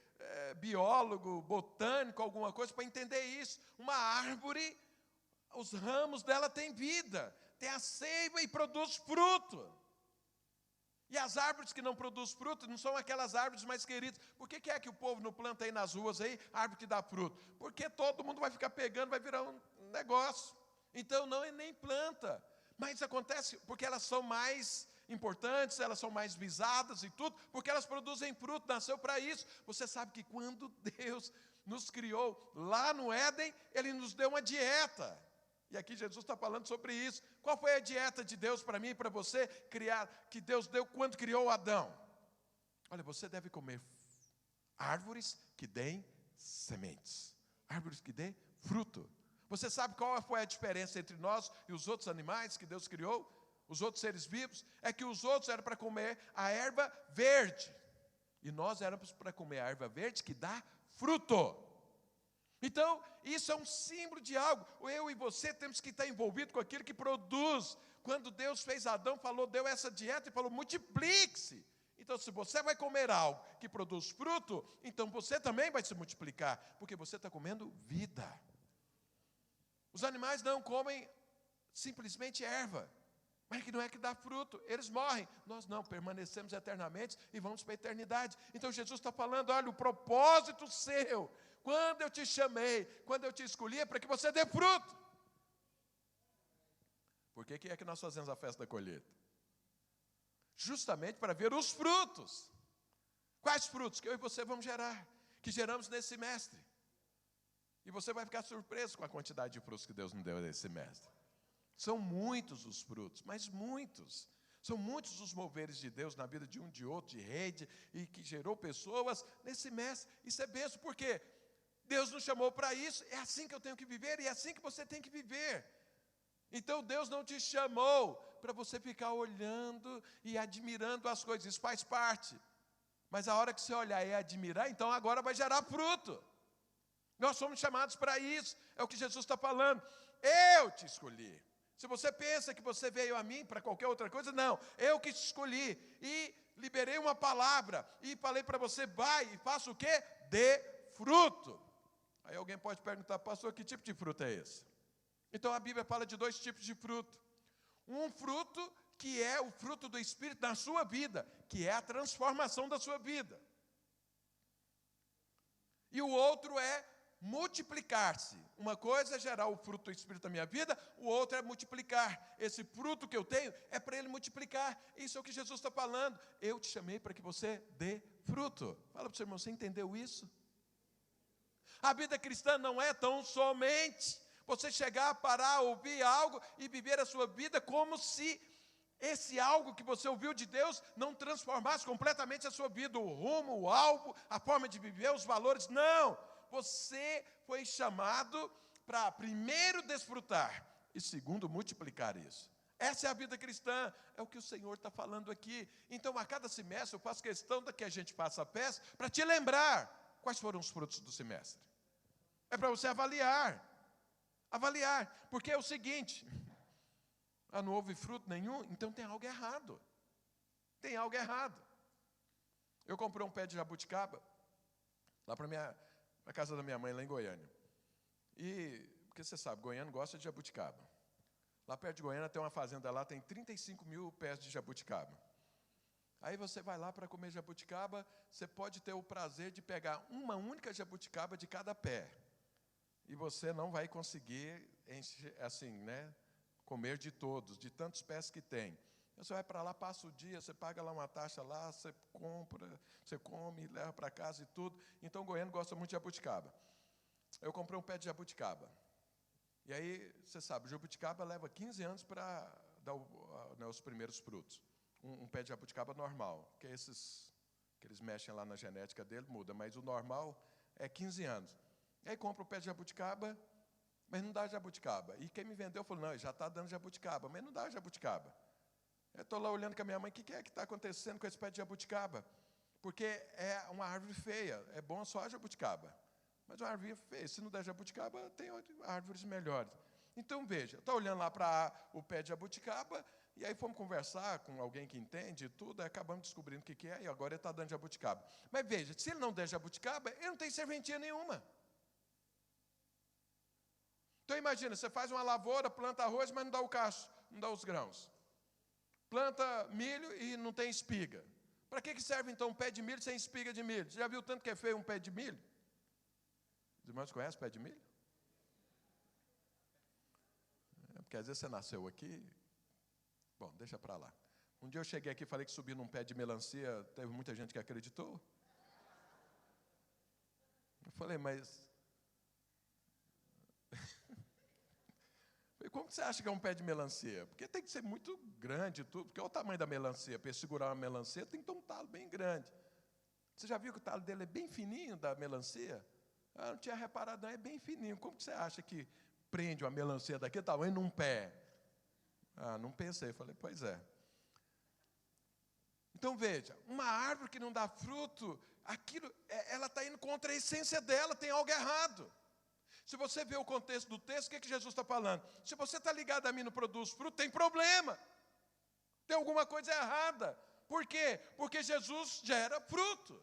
biólogo, botânico, alguma coisa para entender isso. Uma árvore, os ramos dela têm vida, tem a seiva e produz fruto. E as árvores que não produzem fruto não são aquelas árvores mais queridas. Por que é que o povo não planta aí nas ruas aí, árvore que dá fruto? Porque todo mundo vai ficar pegando, vai virar um negócio. Então não é nem planta. Mas acontece porque elas são mais importantes, elas são mais visadas e tudo, porque elas produzem fruto, nasceu para isso. Você sabe que quando Deus nos criou lá no Éden, Ele nos deu uma dieta. E aqui Jesus está falando sobre isso. Qual foi a dieta de Deus para mim e para você, que Deus deu quando criou Adão? Olha, você deve comer árvores que deem sementes, árvores que deem fruto. Você sabe qual foi a diferença entre nós e os outros animais que Deus criou? Os outros seres vivos? É que os outros eram para comer a erva verde. E nós éramos para comer a erva verde que dá fruto. Então, isso é um símbolo de algo. Eu e você temos que estar envolvidos com aquilo que produz. Quando Deus fez Adão, deu essa dieta e falou, multiplique-se. Então, se você vai comer algo que produz fruto, então você também vai se multiplicar, porque você está comendo vida. Os animais não comem simplesmente erva, mas que não é que dá fruto, eles morrem. Nós não, permanecemos eternamente e vamos para a eternidade. Então Jesus está falando, olha, o propósito seu, quando eu te chamei, quando eu te escolhi, é para que você dê fruto. Por que é que nós fazemos a festa da colheita? Justamente para ver os frutos. Quais frutos que eu e você vamos gerar, que geramos nesse semestre. E você vai ficar surpreso com a quantidade de frutos que Deus nos deu nesse semestre. São muitos os frutos, mas muitos. São muitos os moveres de Deus na vida de um, de outro, de rede, e que gerou pessoas nesse semestre. Isso é bênção, porque Deus nos chamou para isso, é assim que eu tenho que viver, e é assim que você tem que viver. Então Deus não te chamou para você ficar olhando e admirando as coisas, isso faz parte. Mas a hora que você olhar e admirar, então agora vai gerar fruto. Nós somos chamados para isso, é o que Jesus está falando. Eu te escolhi. Se você pensa que você veio a mim para qualquer outra coisa, não. Eu que te escolhi e liberei uma palavra e falei para você, vai e faça o quê? Dê fruto. Aí alguém pode perguntar, pastor, que tipo de fruto é esse? Então a Bíblia fala de 2 tipos de fruto. Um fruto que é o fruto do Espírito na sua vida, que é a transformação da sua vida. E o outro é multiplicar-se. Uma coisa é gerar o fruto do Espírito na minha vida, o outro é multiplicar. Esse fruto que eu tenho é para ele multiplicar. Isso é o que Jesus está falando. Eu te chamei para que você dê fruto. Fala para o seu irmão, você entendeu isso? A vida cristã não é tão somente você chegar, parar, ouvir algo e viver a sua vida como se esse algo que você ouviu de Deus não transformasse completamente a sua vida, o rumo, o alvo, a forma de viver, os valores. Não! Você foi chamado para, primeiro, desfrutar e, segundo, multiplicar isso. Essa é a vida cristã, é o que o Senhor está falando aqui. Então, a cada semestre, eu faço questão de que a gente faça a festa para te lembrar quais foram os frutos do semestre. É para você avaliar, porque é o seguinte, não houve fruto nenhum, então tem algo errado. Tem algo errado. Eu comprei um pé de jabuticaba, lá para a casa da minha mãe, lá em Goiânia. Porque você sabe, goiano gosta de jabuticaba. Lá perto de Goiânia tem uma fazenda lá, tem 35 mil pés de jabuticaba. Aí você vai lá para comer jabuticaba, você pode ter o prazer de pegar uma única jabuticaba de cada pé. E você não vai conseguir, assim, né, comer de todos, de tantos pés que tem. Você vai para lá, passa o dia, você paga lá uma taxa lá, você compra, você come, leva para casa e tudo. Então, o goiano gosta muito de jabuticaba. Eu comprei um pé de jabuticaba. E aí, você sabe, o jabuticaba leva 15 anos para dar os primeiros frutos. Um pé de jabuticaba normal, que é esses que eles mexem lá na genética dele, muda, mas o normal é 15 anos. E aí compra o pé de jabuticaba, mas não dá jabuticaba. E quem me vendeu falou, não, já está dando jabuticaba, mas não dá jabuticaba. Eu estou lá olhando com a minha mãe, o que é que está acontecendo com esse pé de jabuticaba? Porque é uma árvore feia, é bom só a jabuticaba. Mas uma árvore feia, se não der jabuticaba, tem árvores melhores. Então, veja, estou olhando lá para o pé de jabuticaba, e aí fomos conversar com alguém que entende e tudo, aí acabamos descobrindo o que é, e agora ele está dando jabuticaba. Mas veja, se ele não der jabuticaba, ele não tem serventia nenhuma. Então imagina, você faz uma lavoura, planta arroz, mas não dá o cacho, não dá os grãos. planta milho e não tem espiga. Para que serve então um pé de milho sem espiga de milho? Você já viu tanto que é feio um pé de milho? Os irmãos conhecem pé de milho? Porque às vezes você nasceu aqui. Bom, deixa para lá. Um dia eu cheguei aqui e falei que subi num pé de melancia, teve muita gente que acreditou. Eu falei, mas... Como você acha que é um pé de melancia? Porque tem que ser muito grande tudo, porque olha o tamanho da melancia. Para segurar uma melancia tem que ter um talo bem grande. Você já viu que o talo dele é bem fininho, da melancia? Eu não tinha reparado, não, é bem fininho. Como que você acha que prende uma melancia daquele tamanho num pé? Não pensei. Falei, pois é. Então veja, uma árvore que não dá fruto, ela está indo contra a essência dela, tem algo errado. Se você vê o contexto do texto, o que Jesus está falando? Se você está ligado a mim e não produz fruto, tem problema. Tem alguma coisa errada. Por quê? Porque Jesus gera fruto.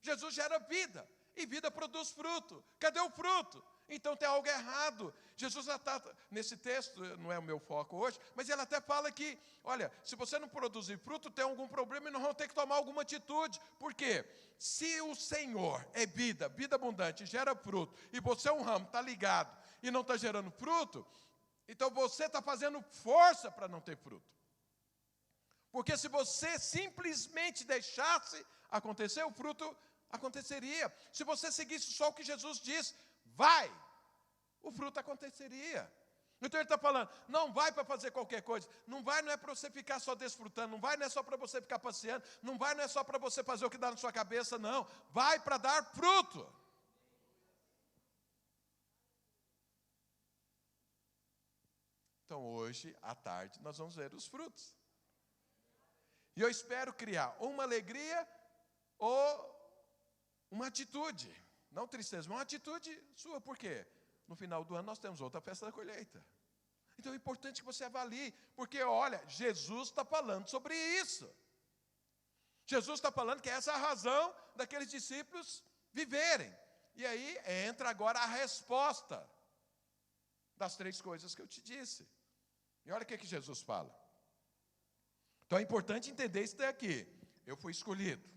Jesus gera vida. E vida produz fruto. Cadê o fruto? Então tem algo errado. Jesus está, nesse texto, não é o meu foco hoje, mas ele até fala que, olha, se você não produzir fruto, tem algum problema e nós vamos ter que tomar alguma atitude. Por quê? Se o Senhor é vida, vida abundante, gera fruto, e você é um ramo, está ligado e não está gerando fruto, então você está fazendo força para não ter fruto. Porque se você simplesmente deixasse acontecer, o fruto aconteceria. Se você seguisse só o que Jesus diz, vai, o fruto aconteceria. Então ele está falando, não vai para fazer qualquer coisa, não vai não é para você ficar só desfrutando, não vai não é só para você ficar passeando, não vai não é só para você fazer o que dá na sua cabeça, não, vai para dar fruto. Então hoje, à tarde, nós vamos ver os frutos. E eu espero criar uma alegria ou uma atitude, não tristeza, mas uma atitude sua, por quê? No final do ano nós temos outra festa da colheita. Então é importante que você avalie, porque olha, Jesus está falando sobre isso. Jesus está falando que essa é a razão daqueles discípulos viverem. E aí entra agora a resposta das 3 coisas que eu te disse. E olha o que Jesus fala. Então é importante entender isso daqui. Eu fui escolhido.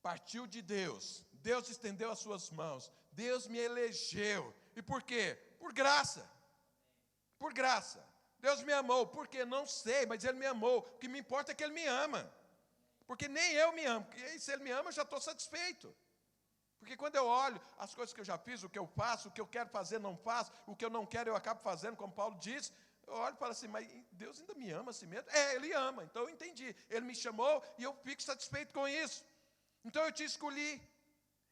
Partiu de Deus. Deus estendeu as suas mãos. Deus me elegeu. E por quê? Por graça. Por graça. Deus me amou. Por quê? Não sei, mas Ele me amou. O que me importa é que Ele me ama. Porque nem eu me amo. Porque se Ele me ama, eu já estou satisfeito. Porque quando eu olho as coisas que eu já fiz, o que eu faço, o que eu quero fazer, não faço, o que eu não quero, eu acabo fazendo, como Paulo diz, eu olho e falo assim, mas Deus ainda me ama assim mesmo? Ele ama, então eu entendi. Ele me chamou e eu fico satisfeito com isso. Então eu te escolhi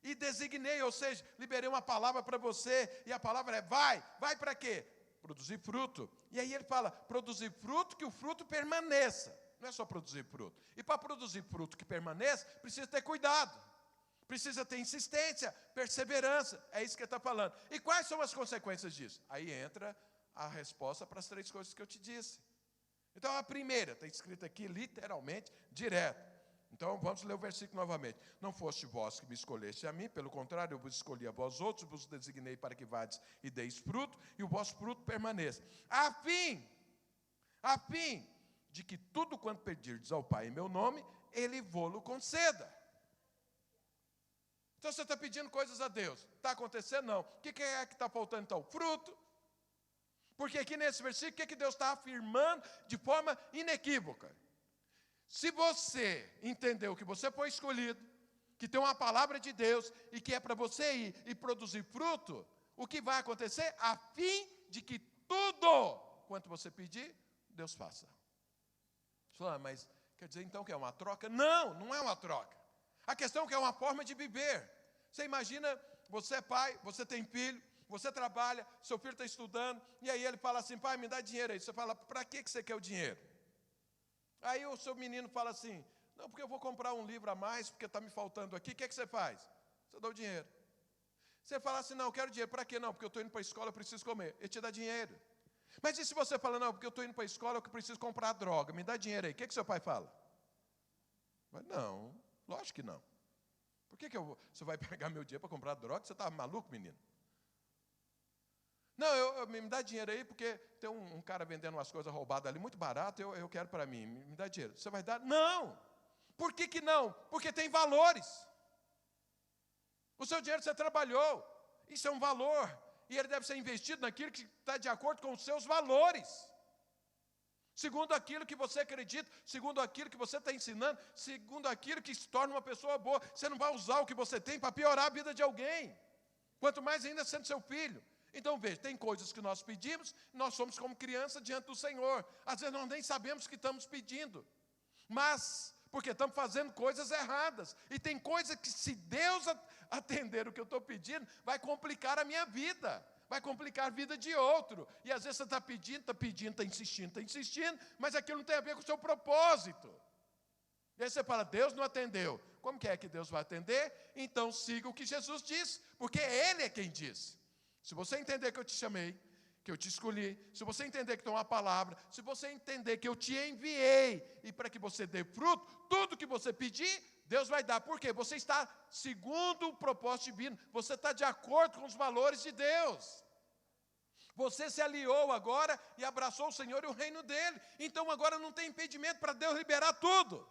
e designei, ou seja, liberei uma palavra para você, e a palavra é vai para quê? Produzir fruto. E aí ele fala, produzir fruto, que o fruto permaneça. Não é só produzir fruto. E para produzir fruto que permaneça, precisa ter cuidado. Precisa ter insistência, perseverança. É isso que ele está falando. E quais são as consequências disso? Aí entra a resposta para as 3 coisas que eu te disse. Então a primeira, está escrito aqui literalmente, direto. Então vamos ler o versículo novamente. Não foste vós que me escolheste a mim, pelo contrário, eu vos escolhi a vós outros, vos designei para que vades e deis fruto, e o vosso fruto permaneça. A fim de que tudo quanto pedirdes ao Pai em meu nome, Ele vô-lo conceda. Então você está pedindo coisas a Deus. Está acontecendo? Não. O que é que está faltando então? Fruto. Porque aqui nesse versículo, o que Deus está afirmando de forma inequívoca? Se você entendeu que você foi escolhido, que tem uma palavra de Deus e que é para você ir e produzir fruto, o que vai acontecer? A fim de que tudo quanto você pedir, Deus faça. Você fala, mas quer dizer então que é uma troca? Não, não é uma troca. A questão é que é uma forma de viver. Você imagina, você é pai, você tem filho, você trabalha, seu filho está estudando, e aí ele fala assim, pai, me dá dinheiro aí. Você fala, para que você quer o dinheiro? Aí o seu menino fala assim, não, porque eu vou comprar um livro a mais, porque está me faltando aqui. O que você faz? Você dá o dinheiro. Você fala assim, não, eu quero dinheiro. Para quê? Não, porque eu estou indo para a escola, eu preciso comer. Ele te dá dinheiro. Mas e se você fala, não, porque eu estou indo para a escola, eu preciso comprar droga, me dá dinheiro aí. O que seu pai fala? Mas não, lógico que não. Por que você vai pegar meu dinheiro para comprar droga? Você está maluco, menino? Não, me dá dinheiro aí, porque tem um cara vendendo umas coisas roubadas ali, muito barato, eu quero para mim, me dá dinheiro. Você vai dar? Não! Por que não? Porque tem valores. O seu dinheiro você trabalhou, isso é um valor, e ele deve ser investido naquilo que está de acordo com os seus valores. Segundo aquilo que você acredita, segundo aquilo que você está ensinando, segundo aquilo que se torna uma pessoa boa. Você não vai usar o que você tem para piorar a vida de alguém, quanto mais ainda sendo seu filho. Então veja, tem coisas que nós pedimos, nós somos como criança diante do Senhor. Às vezes nós nem sabemos o que estamos pedindo, mas porque estamos fazendo coisas erradas. E tem coisa que, se Deus atender o que eu estou pedindo, vai complicar a minha vida, vai complicar a vida de outro. E às vezes você está pedindo, está insistindo, mas aquilo não tem a ver com o seu propósito. E aí você fala, Deus não atendeu. Como que é que Deus vai atender? Então siga o que Jesus disse, porque Ele é quem diz. Se você entender que eu te chamei, que eu te escolhi, se você entender que tem uma palavra, se você entender que eu te enviei, e para que você dê fruto, tudo que você pedir, Deus vai dar. Por quê? Você está segundo o propósito divino, você está de acordo com os valores de Deus. Você se aliou agora e abraçou o Senhor e o reino dEle. Então agora não tem impedimento para Deus liberar tudo.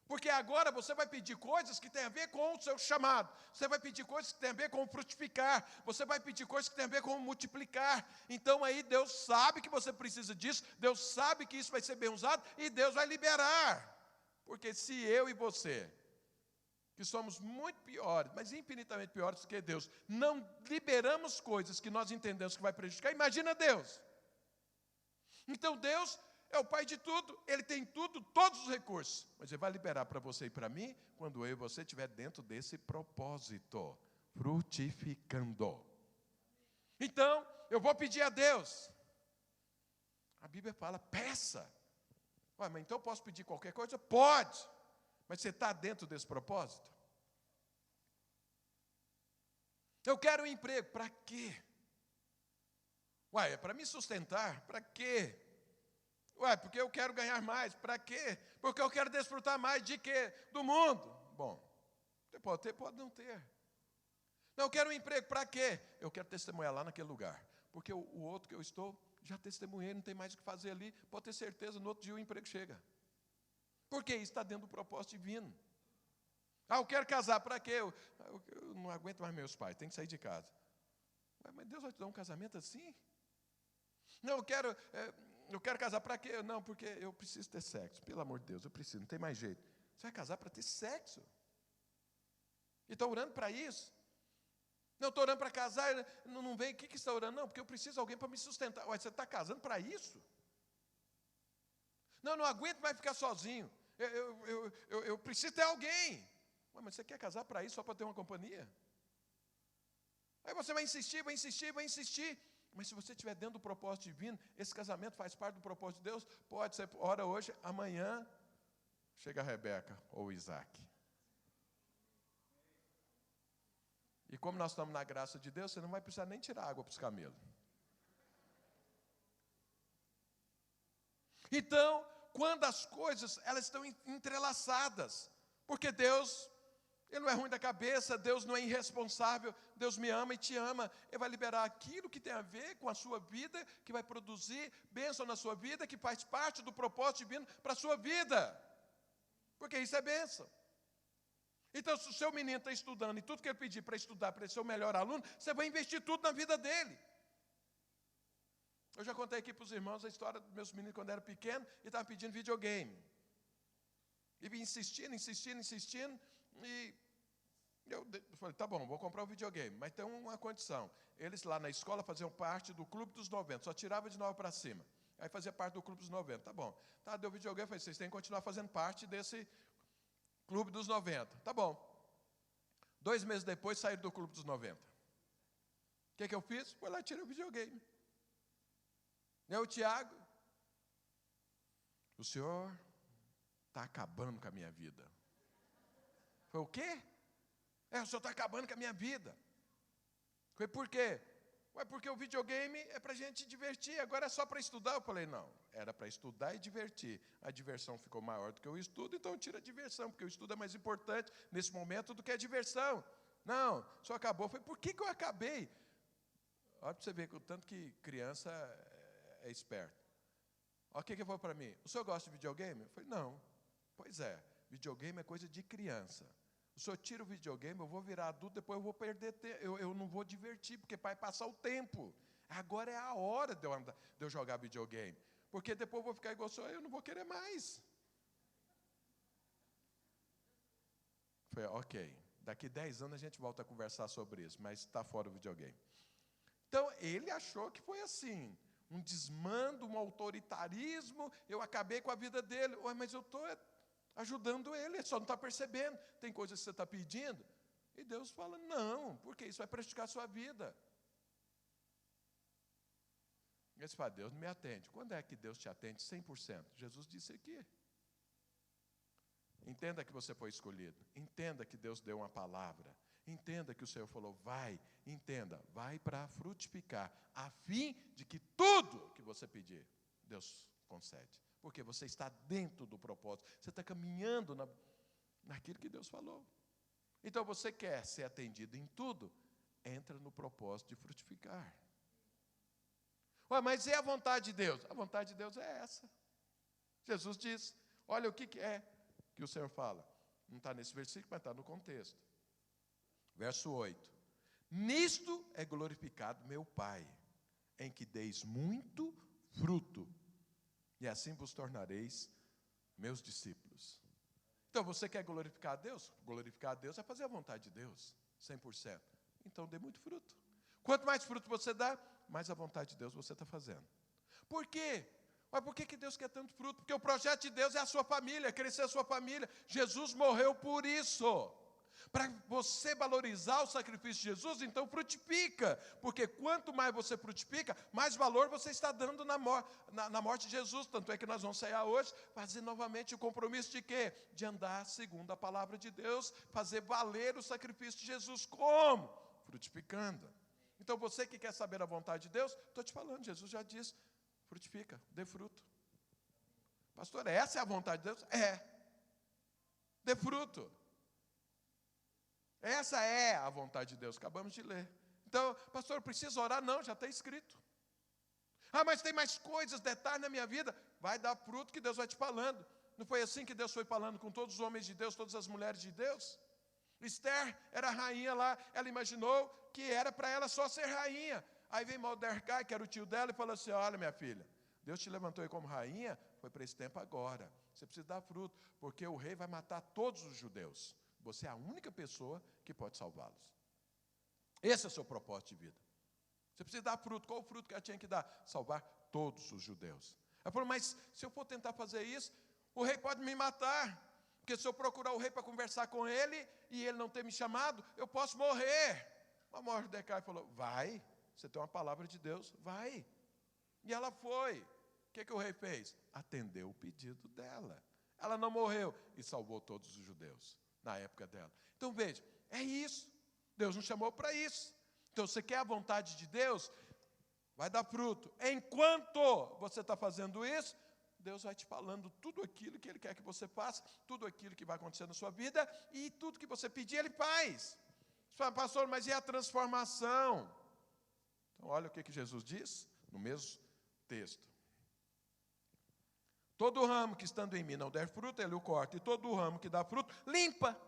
Porque agora você vai pedir coisas que têm a ver com o seu chamado. Você vai pedir coisas que têm a ver com frutificar. Você vai pedir coisas que têm a ver com multiplicar. Então aí Deus sabe que você precisa disso. Deus sabe que isso vai ser bem usado. E Deus vai liberar. Porque se eu e você, que somos muito piores, mas infinitamente piores do que Deus, não liberamos coisas que nós entendemos que vai prejudicar, imagina Deus. Então Deus é o Pai de tudo, Ele tem tudo, todos os recursos. Mas Ele vai liberar para você e para mim, quando eu e você estiver dentro desse propósito, frutificando. Então, eu vou pedir a Deus. A Bíblia fala, peça. Ué, mas então eu posso pedir qualquer coisa? Pode. Mas você está dentro desse propósito? Eu quero um emprego, para quê? Ué, é para me sustentar, para quê? Ué, porque eu quero ganhar mais, para quê? Porque eu quero desfrutar mais de quê? Do mundo. Bom, você pode ter, pode não ter. Não, eu quero um emprego, para quê? Eu quero testemunhar lá naquele lugar. Porque o outro que eu estou, já testemunhei, não tem mais o que fazer ali. Pode ter certeza, no outro dia o emprego chega. Porque isso está dentro do propósito divino. Ah, eu quero casar, para quê? Eu não aguento mais meus pais, tenho que sair de casa. Ué, mas Deus vai te dar um casamento assim? Não, eu quero casar, para quê? Não, porque eu preciso ter sexo. Pelo amor de Deus, eu preciso, não tem mais jeito. Você vai casar para ter sexo? E está orando para isso? Não, estou orando para casar, não vem, o que está orando? Não, porque eu preciso de alguém para me sustentar. Ué, você está casando para isso? Não aguento mais ficar sozinho. Eu preciso ter alguém. Ué, mas você quer casar para isso, só para ter uma companhia? Aí você vai insistir, vai insistir, vai insistir. Mas se você estiver dentro do propósito divino, esse casamento faz parte do propósito de Deus, pode ser, ora hoje, amanhã, chega a Rebeca ou o Isaac. E como nós estamos na graça de Deus, você não vai precisar nem tirar água para os camelos. Então, quando as coisas, elas estão entrelaçadas, porque Deus, Ele não é ruim da cabeça, Deus não é irresponsável, Deus me ama e te ama. Ele vai liberar aquilo que tem a ver com a sua vida, que vai produzir bênção na sua vida, que faz parte do propósito divino para a sua vida. Porque isso é bênção. Então, se o seu menino está estudando e tudo que ele pedir para estudar, para ser o melhor aluno, você vai investir tudo na vida dele. Eu já contei aqui para os irmãos a história dos meus meninos quando eram pequenos e estavam pedindo videogame. E vim insistindo, e eu falei, tá bom, vou comprar o videogame, mas tem uma condição. Eles lá na escola faziam parte do Clube dos 90, só tirava de 9 para cima. Aí fazia parte do Clube dos 90, tá bom. Tá, deu videogame, eu falei, vocês têm que continuar fazendo parte desse Clube dos 90. Tá bom. 2 meses depois, saíram do Clube dos 90. O que eu fiz? Fui lá e tirei o videogame. O Tiago, o senhor está acabando com a minha vida. Foi o quê? O senhor está acabando com a minha vida. Foi por quê? Ué, porque o videogame é para a gente divertir, agora é só para estudar. Eu falei, não, era para estudar e divertir. A diversão ficou maior do que o estudo, então tira a diversão, porque o estudo é mais importante nesse momento do que a diversão. Não, só acabou. Foi por que eu acabei? Olha para você ver o tanto que criança é esperta. Olha o que ele falou para mim. O senhor gosta de videogame? Eu falei, não. Pois é, videogame é coisa de criança. O senhor tira o videogame, eu vou virar adulto, depois eu vou perder tempo. Eu não vou divertir, porque vai passar o tempo. Agora é a hora de eu jogar videogame. Porque depois eu vou ficar igual o senhor, eu não vou querer mais. Foi, ok, daqui 10 anos a gente volta a conversar sobre isso, mas está fora o videogame. Então, ele achou que foi assim, um desmando, um autoritarismo, eu acabei com a vida dele. Ué, mas eu estou ajudando ele só não está percebendo. Tem coisas que você está pedindo, e Deus fala, não, porque isso vai prejudicar a sua vida. E você fala, Deus não me atende. Quando é que Deus te atende 100%? Jesus disse aqui. Entenda que você foi escolhido. Entenda que Deus deu uma palavra. Entenda que o Senhor falou, vai. Entenda, vai para frutificar, a fim de que tudo que você pedir, Deus concede. Porque você está dentro do propósito. Você está caminhando naquilo que Deus falou. Então, você quer ser atendido em tudo, entra no propósito de frutificar. Ué, mas é a vontade de Deus? A vontade de Deus é essa. Jesus diz, olha o que é que o Senhor fala. Não está nesse versículo, mas está no contexto. Verso 8. Nisto é glorificado meu Pai, em que deis muito fruto, e assim vos tornareis meus discípulos. Então, você quer glorificar a Deus? Glorificar a Deus é fazer a vontade de Deus, 100%. Então, dê muito fruto. Quanto mais fruto você dá, mais a vontade de Deus você está fazendo. Por quê? Mas por que Deus quer tanto fruto? Porque o projeto de Deus é a sua família, é crescer a sua família. Jesus morreu por isso. Para você valorizar o sacrifício de Jesus, então frutifica. Porque quanto mais você frutifica, mais valor você está dando na morte de Jesus. Tanto é que nós vamos sair hoje, fazer novamente o compromisso de quê? De andar segundo a palavra de Deus, fazer valer o sacrifício de Jesus. Como? Frutificando. Então você que quer saber a vontade de Deus, estou te falando, Jesus já disse, frutifica, dê fruto. Pastor, essa é a vontade de Deus? É. Dê fruto. Essa é a vontade de Deus, acabamos de ler. Então, pastor, precisa orar? Não, já está escrito. Ah, mas tem mais coisas, detalhes na minha vida. Vai dar fruto que Deus vai te falando. Não foi assim que Deus foi falando com todos os homens de Deus, todas as mulheres de Deus? Esther era rainha lá, ela imaginou que era para ela só ser rainha. Aí vem Mordecai, que era o tio dela, e falou assim, olha minha filha, Deus te levantou aí como rainha, foi para esse tempo agora. Você precisa dar fruto, porque o rei vai matar todos os judeus. Você é a única pessoa que pode salvá-los. Esse é o seu propósito de vida. Você precisa dar fruto. Qual o fruto que ela tinha que dar? Salvar todos os judeus. Ela falou, mas se eu for tentar fazer isso, o rei pode me matar. Porque se eu procurar o rei para conversar com ele, e ele não ter me chamado, eu posso morrer. Mas Mordecai falou, vai, você tem uma palavra de Deus, vai. E ela foi. O que o rei fez? Atendeu o pedido dela. Ela não morreu e salvou todos os judeus na época dela. Então veja, é isso. Deus nos chamou para isso. Então você quer a vontade de Deus? Vai dar fruto. Enquanto você está fazendo isso, Deus vai te falando tudo aquilo que Ele quer que você faça, tudo aquilo que vai acontecer na sua vida, e tudo que você pedir, Ele faz. Você fala, pastor, mas e a transformação? Então olha o que Jesus diz, no mesmo texto. Todo ramo que estando em mim não der fruto, ele o corta. E todo ramo que dá fruto, limpa,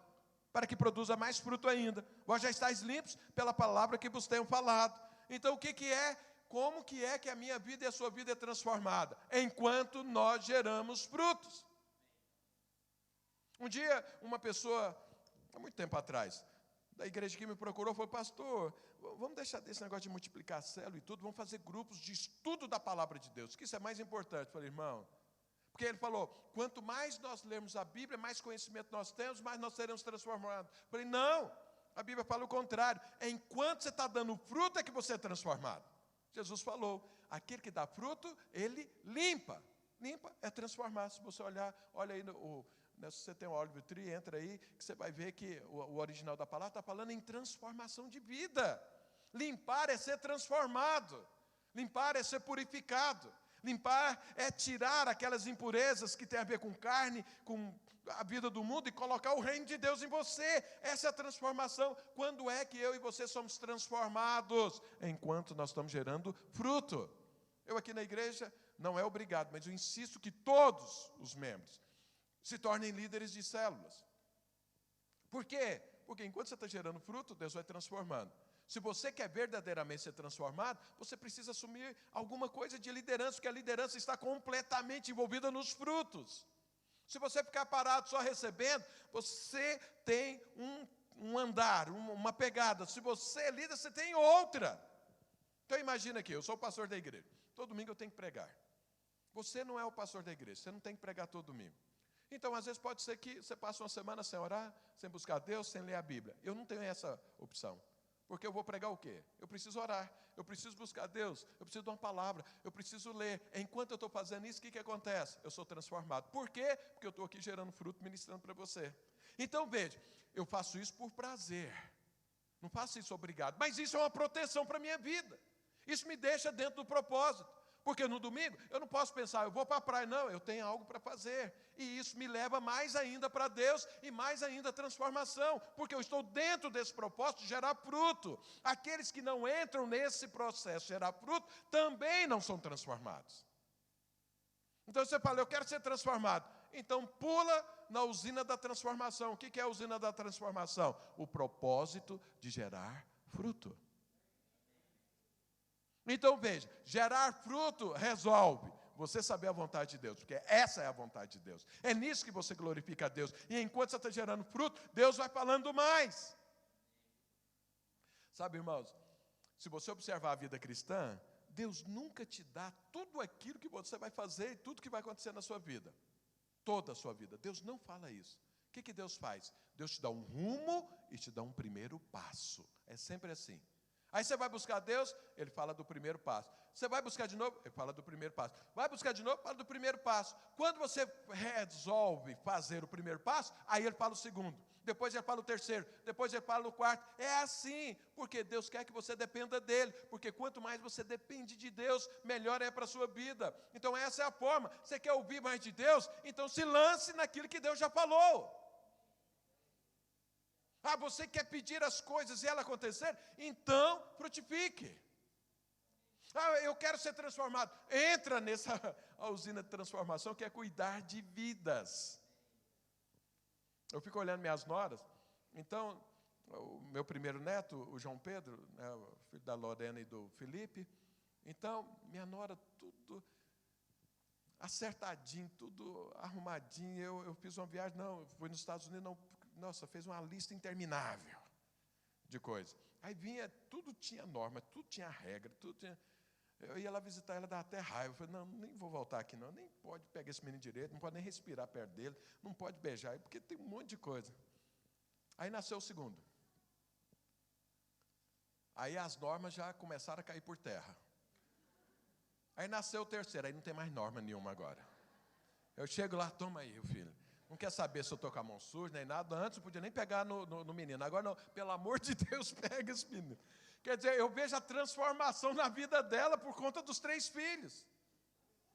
para que produza mais fruto ainda. Vós já estáis limpos pela palavra que vos tenho falado. Então o que é? Como que é que a minha vida e a sua vida é transformada? Enquanto nós geramos frutos. Um dia, uma pessoa, há muito tempo atrás, da igreja que me procurou, falou, pastor, vamos deixar desse negócio de multiplicar célula e tudo, vamos fazer grupos de estudo da palavra de Deus, que isso é mais importante. Eu falei, irmão, porque ele falou, quanto mais nós lermos a Bíblia, mais conhecimento nós temos, mais nós seremos transformados. Eu falei, não, a Bíblia fala o contrário. Enquanto você está dando fruto, é que você é transformado. Jesus falou, aquele que dá fruto, ele limpa. Limpa é transformar. Se você olhar, olha aí, se você tem o Olive Tree, entra aí, que você vai ver que o original da palavra está falando em transformação de vida. Limpar é ser transformado. Limpar é ser purificado. Limpar é tirar aquelas impurezas que tem a ver com carne, com a vida do mundo e colocar o reino de Deus em você. Essa é a transformação. Quando é que eu e você somos transformados? Enquanto nós estamos gerando fruto. Eu aqui na igreja, não é obrigado, mas eu insisto que todos os membros se tornem líderes de células. Por quê? Porque enquanto você está gerando fruto, Deus vai transformando. Se você quer verdadeiramente ser transformado, você precisa assumir alguma coisa de liderança, porque a liderança está completamente envolvida nos frutos. Se você ficar parado só recebendo, você tem um andar, uma pegada. Se você é líder, você tem outra. Então imagina aqui, eu sou o pastor da igreja. Todo domingo eu tenho que pregar. Você não é o pastor da igreja, você não tem que pregar todo domingo. Então, às vezes pode ser que você passe uma semana sem orar, sem buscar Deus, sem ler a Bíblia. Eu não tenho essa opção. Porque eu vou pregar o quê? Eu preciso orar, eu preciso buscar Deus, eu preciso de uma palavra, eu preciso ler. Enquanto eu estou fazendo isso, o que acontece? Eu sou transformado. Por quê? Porque eu estou aqui gerando fruto, ministrando para você. Então, veja, eu faço isso por prazer. Não faço isso obrigado. Mas isso é uma proteção para a minha vida. Isso me deixa dentro do propósito. Porque no domingo eu não posso pensar, eu vou para a praia. Não, eu tenho algo para fazer. E isso me leva mais ainda para Deus e mais ainda a transformação. Porque eu estou dentro desse propósito de gerar fruto. Aqueles que não entram nesse processo de gerar fruto também não são transformados. Então você fala, eu quero ser transformado. Então pula na usina da transformação. O que é a usina da transformação? O propósito de gerar fruto. Então veja, gerar fruto resolve você saber a vontade de Deus, porque essa é a vontade de Deus. É nisso que você glorifica a Deus. E enquanto você está gerando fruto, Deus vai falando mais. Sabe, irmãos, se você observar a vida cristã, Deus nunca te dá tudo aquilo que você vai fazer e tudo que vai acontecer na sua vida. Toda a sua vida. Deus não fala isso. O que Deus faz? Deus te dá um rumo e te dá um primeiro passo. É sempre assim. Aí você vai buscar Deus, Ele fala do primeiro passo. Você vai buscar de novo, Ele fala do primeiro passo. Vai buscar de novo, fala do primeiro passo. Quando você resolve fazer o primeiro passo, aí Ele fala o segundo. Depois Ele fala o terceiro. Depois Ele fala o quarto. É assim, porque Deus quer que você dependa dEle. Porque quanto mais você depende de Deus, melhor é para a sua vida. Então essa é a forma. Você quer ouvir mais de Deus? Então se lance naquilo que Deus já falou. Ah, você quer pedir as coisas e elas acontecerem? Então, frutifique. Ah, eu quero ser transformado. Entra nessa usina de transformação que é cuidar de vidas. Eu fico olhando minhas noras. Então, o meu primeiro neto, o João Pedro, né, o filho da Lorena e do Felipe. Então, minha nora, tudo acertadinho, tudo arrumadinho. Eu fiz uma viagem, não, fui nos Estados Unidos, não. Nossa, fez uma lista interminável de coisas. Aí vinha, tudo tinha norma, tudo tinha regra, tudo tinha... Eu ia lá visitar ela, dava até raiva. Eu falei, não, nem vou voltar aqui não, nem pode pegar esse menino direito, não pode nem respirar perto dele, não pode beijar, porque tem um monte de coisa. Aí nasceu o segundo. Aí as normas já começaram a cair por terra. Aí nasceu o terceiro, aí não tem mais norma nenhuma agora. Eu chego lá, toma aí, filho. Não quer saber se eu estou com a mão suja, nem nada. Antes não podia nem pegar no menino. Agora não, pelo amor de Deus, pega esse menino. Quer dizer, eu vejo a transformação na vida dela por conta dos 3 filhos.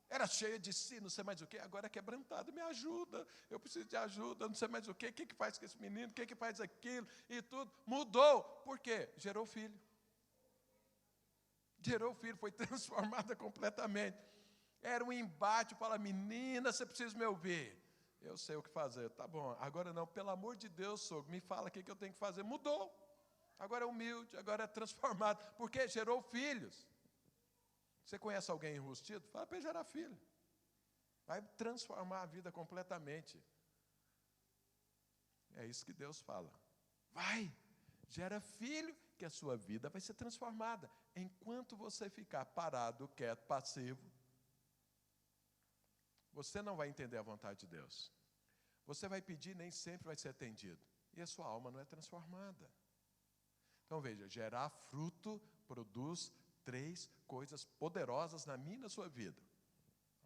Era cheia de si, não sei mais o quê. Agora é quebrantada, me ajuda. Eu preciso de ajuda, não sei mais o quê. O que faz com esse menino? O que faz aquilo? E tudo. Mudou. Por quê? Gerou filho. Gerou filho, foi transformada completamente. Era um embate, fala, menina, você precisa me ouvir. Eu sei o que fazer, tá bom. Agora não, pelo amor de Deus, sogro, me fala o que eu tenho que fazer. Mudou. Agora é humilde, agora é transformado. Porque gerou filhos. Você conhece alguém enrustido? Fala para ele gerar filho. Vai transformar a vida completamente. É isso que Deus fala. Vai, gera filho, que a sua vida vai ser transformada. Enquanto você ficar parado, quieto, passivo, você não vai entender a vontade de Deus. Você vai pedir, nem sempre vai ser atendido. E a sua alma não é transformada. Então veja, gerar fruto produz 3 coisas poderosas na minha e na sua vida.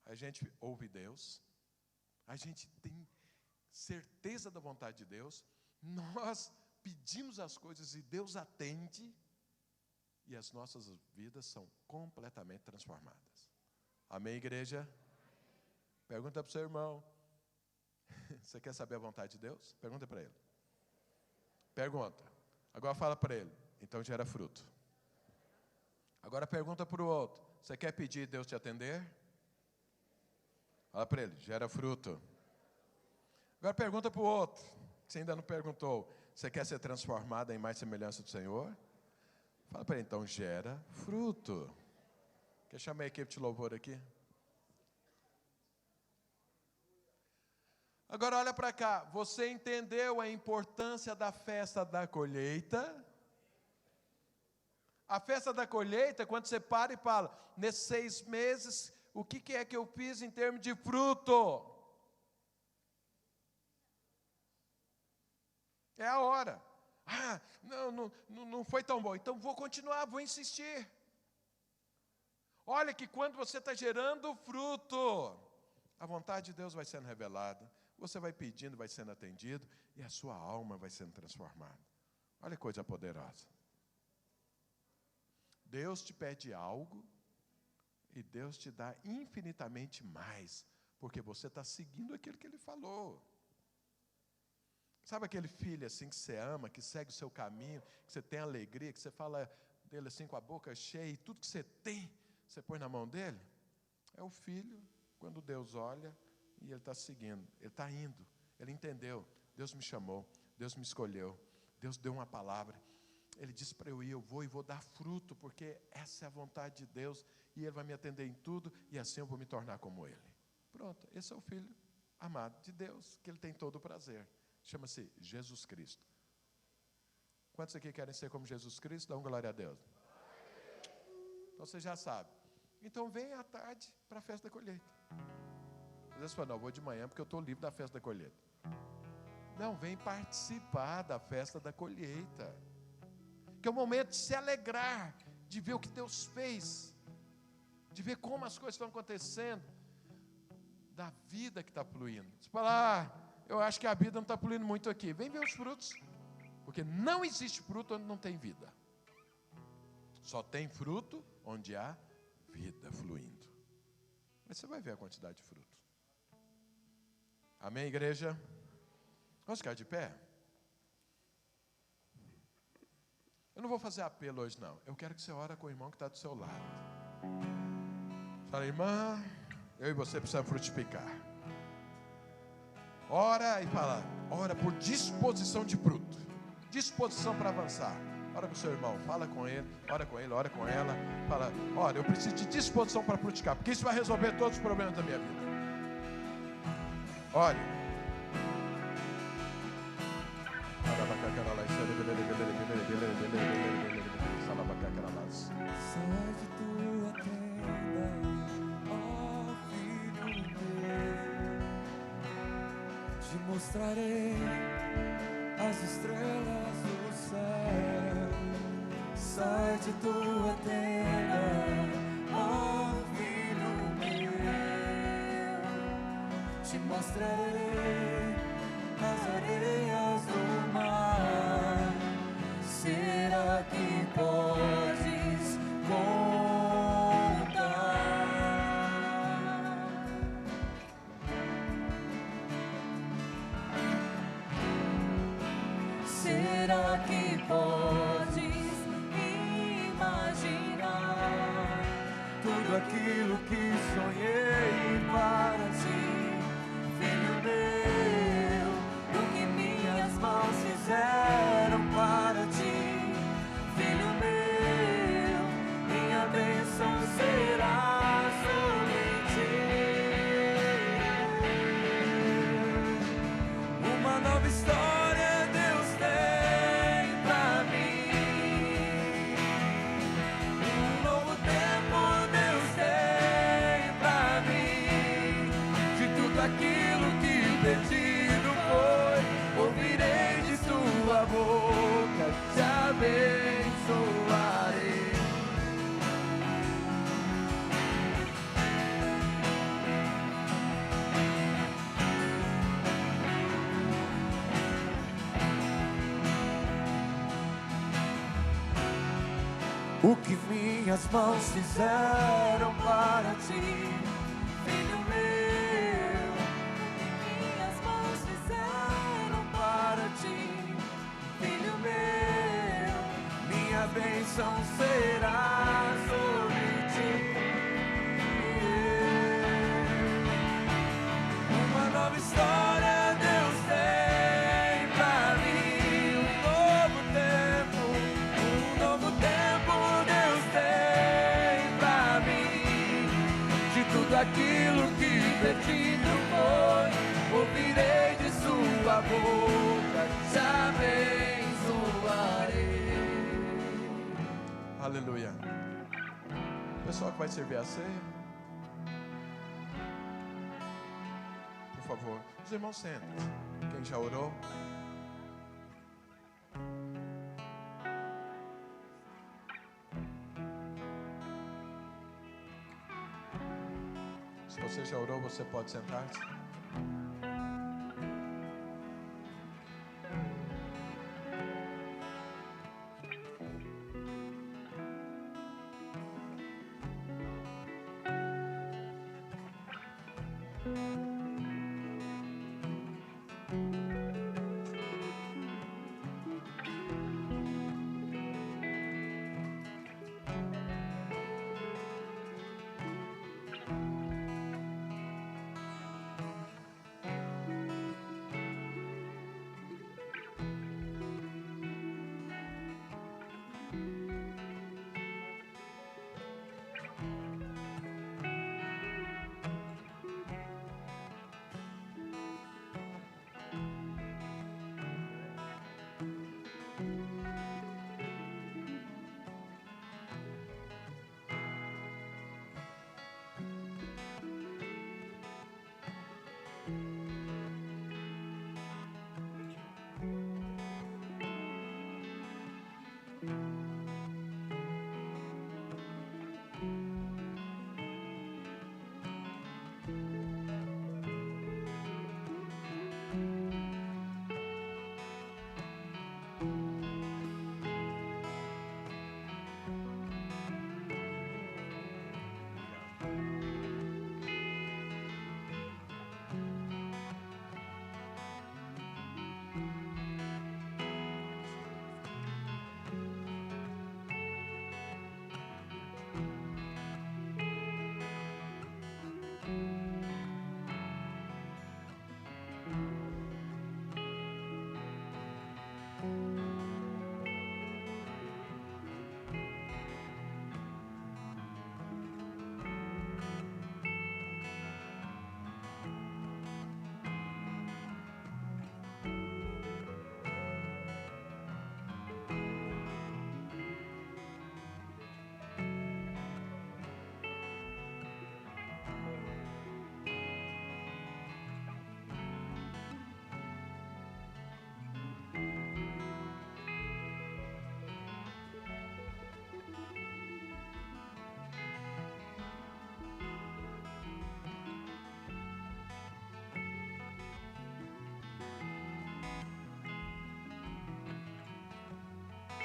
A gente ouve Deus, a gente tem certeza da vontade de Deus, nós pedimos as coisas e Deus atende, e as nossas vidas são completamente transformadas. Amém, igreja? Pergunta para o seu irmão. Você quer saber a vontade de Deus? Pergunta para ele. Pergunta. Agora fala para ele. Então gera fruto. Agora pergunta para o outro. Você quer pedir e Deus te atender? Fala para ele. Gera fruto. Agora pergunta para o outro. Que você ainda não perguntou. Você quer ser transformado em mais semelhança do Senhor? Fala para ele. Então gera fruto. Quer chamar a equipe de louvor aqui? Agora olha para cá, você entendeu a importância da festa da colheita? A festa da colheita é quando você para e fala, nesses 6 meses, o que é que eu fiz em termos de fruto? É a hora. Ah, não foi tão bom, então vou continuar, vou insistir. Olha que quando você está gerando fruto, a vontade de Deus vai sendo revelada. Você vai pedindo, vai sendo atendido, e a sua alma vai sendo transformada. Olha que coisa poderosa. Deus te pede algo, e Deus te dá infinitamente mais, porque você está seguindo aquilo que Ele falou. Sabe aquele filho assim que você ama, que segue o seu caminho, que você tem alegria, que você fala dele assim com a boca cheia, e tudo que você tem, você põe na mão dele? É o filho, quando Deus olha, e ele está seguindo, ele está indo, ele entendeu, Deus me chamou, Deus me escolheu, Deus deu uma palavra, Ele disse para eu ir, eu vou e vou dar fruto, porque essa é a vontade de Deus, e Ele vai me atender em tudo, e assim eu vou me tornar como Ele. Pronto, esse é o Filho amado de Deus, que Ele tem todo o prazer, chama-se Jesus Cristo. Quantos aqui querem ser como Jesus Cristo? Dá glória a Deus. Então você já sabe. Então vem à tarde para a festa da colheita. Às vezes você fala, não, eu vou de manhã porque eu estou livre da festa da colheita. Não, vem participar da festa da colheita. Que é o momento de se alegrar, de ver o que Deus fez, de ver como as coisas estão acontecendo, da vida que está fluindo. Você fala, eu acho que a vida não está fluindo muito aqui. Vem ver os frutos, porque não existe fruto onde não tem vida. Só tem fruto onde há vida fluindo. Mas você vai ver a quantidade de fruto. Amém, igreja? Vamos ficar de pé? Eu não vou fazer apelo hoje, não. Eu quero que você ore com o irmão que está do seu lado. Fala, irmã, eu e você precisamos frutificar. Ora e fala, ora por disposição de fruto. Disposição para avançar. Ora com o seu irmão, fala com ele, ora com ela. Fala, olha, eu preciso de disposição para frutificar, porque isso vai resolver todos os problemas da minha vida. Olha. Sai de tua tenda, ó filho meu, te mostrarei as estrelas do céu. Sai de tua tenda, ó filho meu, te mostrarei as areias do mar. Será que podes contar? Será que podes imaginar tudo aquilo que sonhei para ti, filho meu? O que minhas mãos fizeram para ti, filho meu, minha bênção será sobre ti. Uma nova história Deus tem pra mim, um novo tempo Deus tem pra mim, de o que minhas mãos fizeram para ti, filho meu. O que minhas mãos fizeram para ti, filho meu. Minha bênção será sobre ti. Uma nova história Deus tem pra mim, um novo tempo Deus tem pra mim. De tudo aquilo que perdido foi, ouvirei de sua boca, te abençoarei. Aleluia. Pessoal que vai servir a ceia, por favor, os irmãos sentem. Quem já orou? Se você já orou, você pode sentar-se.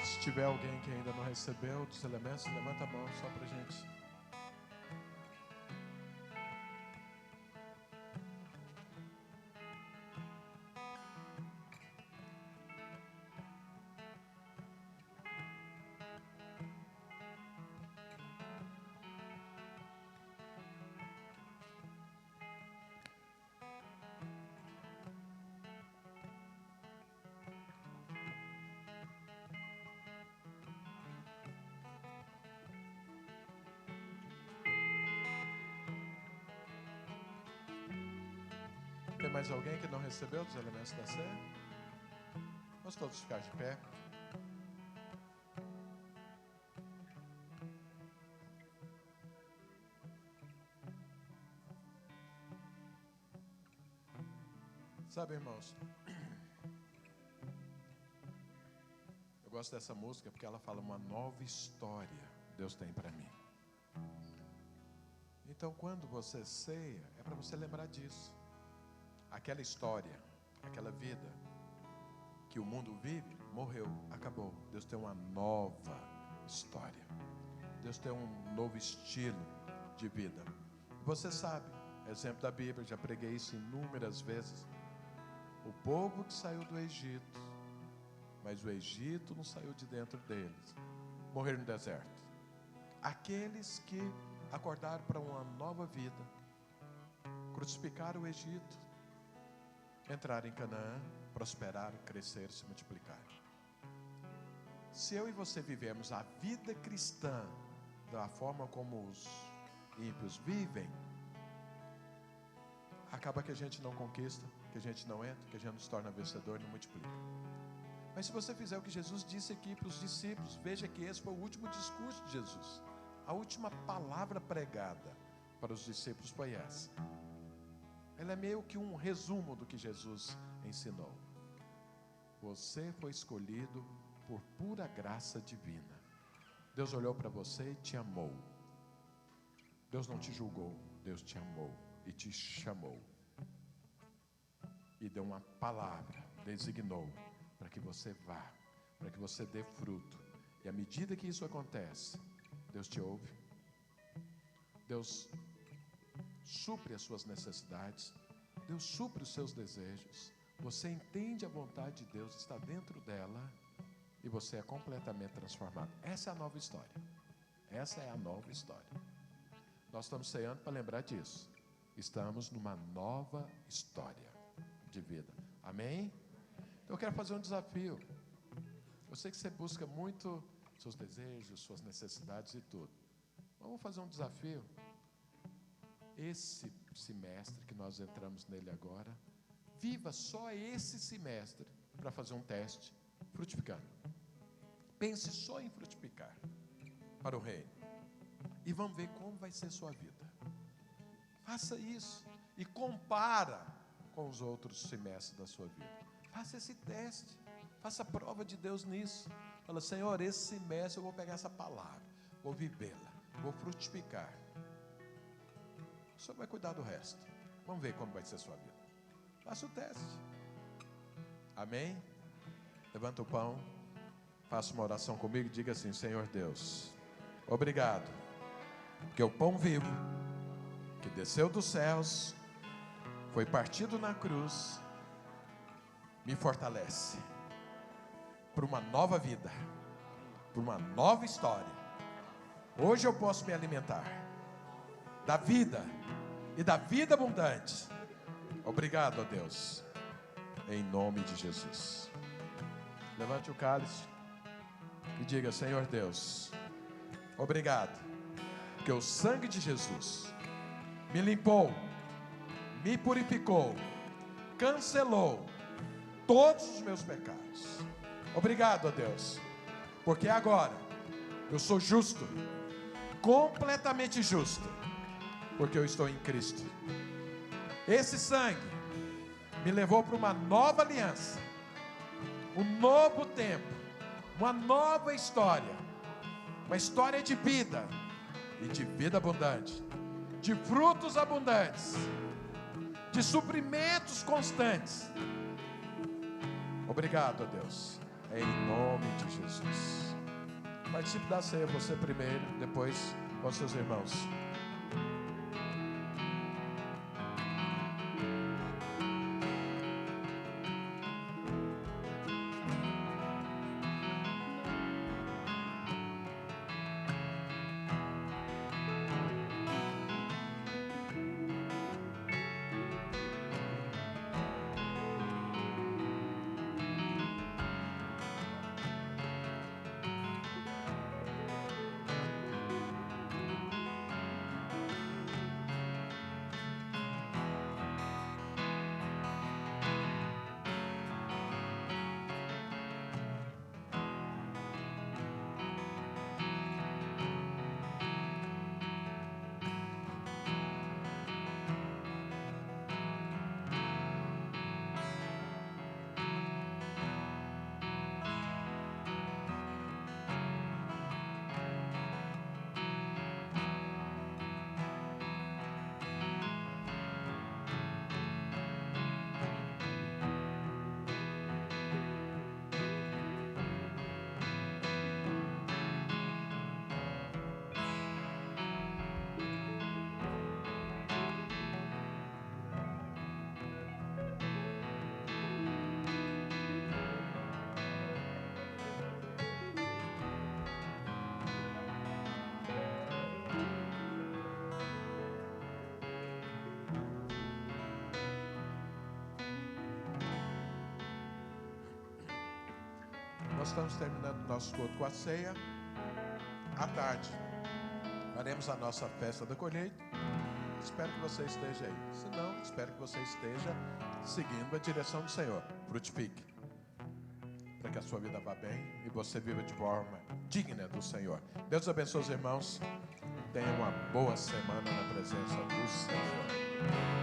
Se tiver alguém que ainda não recebeu dos elementos, levanta a mão só pra gente. Tem mais alguém que não recebeu dos elementos da ceia? Vamos todos ficar de pé. Sabe, irmãos, eu gosto dessa música porque ela fala uma nova história Deus tem para mim. Então, quando você ceia, é para você lembrar disso. Aquela história, aquela vida que o mundo vive, morreu, acabou. Deus tem uma nova história. Deus tem um novo estilo de vida. Você sabe, exemplo da Bíblia, já preguei isso inúmeras vezes. O povo que saiu do Egito, mas o Egito não saiu de dentro deles, morreram no deserto. Aqueles que acordaram para uma nova vida, crucificaram o Egito, entraram em Canaã, prosperaram, cresceram, se multiplicaram. Se eu e você vivemos a vida cristã da forma como os ímpios vivem, acaba que a gente não conquista, que a gente não entra, que a gente não se torna vencedor e não multiplica. Mas se você fizer o que Jesus disse aqui para os discípulos, veja que esse foi o último discurso de Jesus. A última palavra pregada para os discípulos foi essa. Ela é meio que um resumo do que Jesus ensinou. Você foi escolhido por pura graça divina. Deus olhou para você e te amou. Deus não te julgou, Deus te amou e te chamou. E deu uma palavra, designou, para que você vá, para que você dê fruto. E à medida que isso acontece, Deus te ouve, Deus supre as suas necessidades, Deus supre os seus desejos. Você entende a vontade de Deus, está dentro dela e você é completamente transformado. Essa é a nova história. Essa é a nova história. Nós estamos ceando para lembrar disso. Estamos numa nova história de vida. Amém? Então eu quero fazer um desafio. Eu sei que você busca muito seus desejos, suas necessidades e tudo. Vamos fazer um desafio. Esse semestre que nós entramos nele agora, viva só esse semestre para fazer um teste frutificando. Pense só em frutificar para o reino. E vamos ver como vai ser sua vida. Faça isso e compara com os outros semestres da sua vida. Faça esse teste. Faça a prova de Deus nisso. Fala, Senhor, esse semestre eu vou pegar essa palavra, vou vivê-la, vou frutificar. O Senhor vai cuidar do resto. Vamos ver como vai ser a sua vida. Faça o teste. Amém? Levanta o pão. Faça uma oração comigo e diga assim, Senhor Deus, obrigado, porque o pão vivo, que desceu dos céus, foi partido na cruz, me fortalece para uma nova vida, para uma nova história. Hoje eu posso me alimentar da vida e da vida abundante. Obrigado a Deus, em nome de Jesus. Levante o cálice e diga, Senhor Deus, obrigado, porque o sangue de Jesus me limpou, me purificou, cancelou todos os meus pecados. Obrigado a Deus, porque agora eu sou justo, completamente justo, porque eu estou em Cristo. Esse sangue me levou para uma nova aliança, um novo tempo, uma nova história, uma história de vida e de vida abundante, de frutos abundantes, de suprimentos constantes. Obrigado a Deus, em nome de Jesus. Participe da ceia, você primeiro, depois com seus irmãos. nós estamos terminando o nosso culto com a ceia. À tarde, faremos a nossa festa da colheita. Espero que você esteja aí. Se não, espero que você esteja seguindo a direção do Senhor. Frutifique, para que a sua vida vá bem e você viva de forma digna do Senhor. Deus abençoe os irmãos. Tenha uma boa semana na presença do Senhor.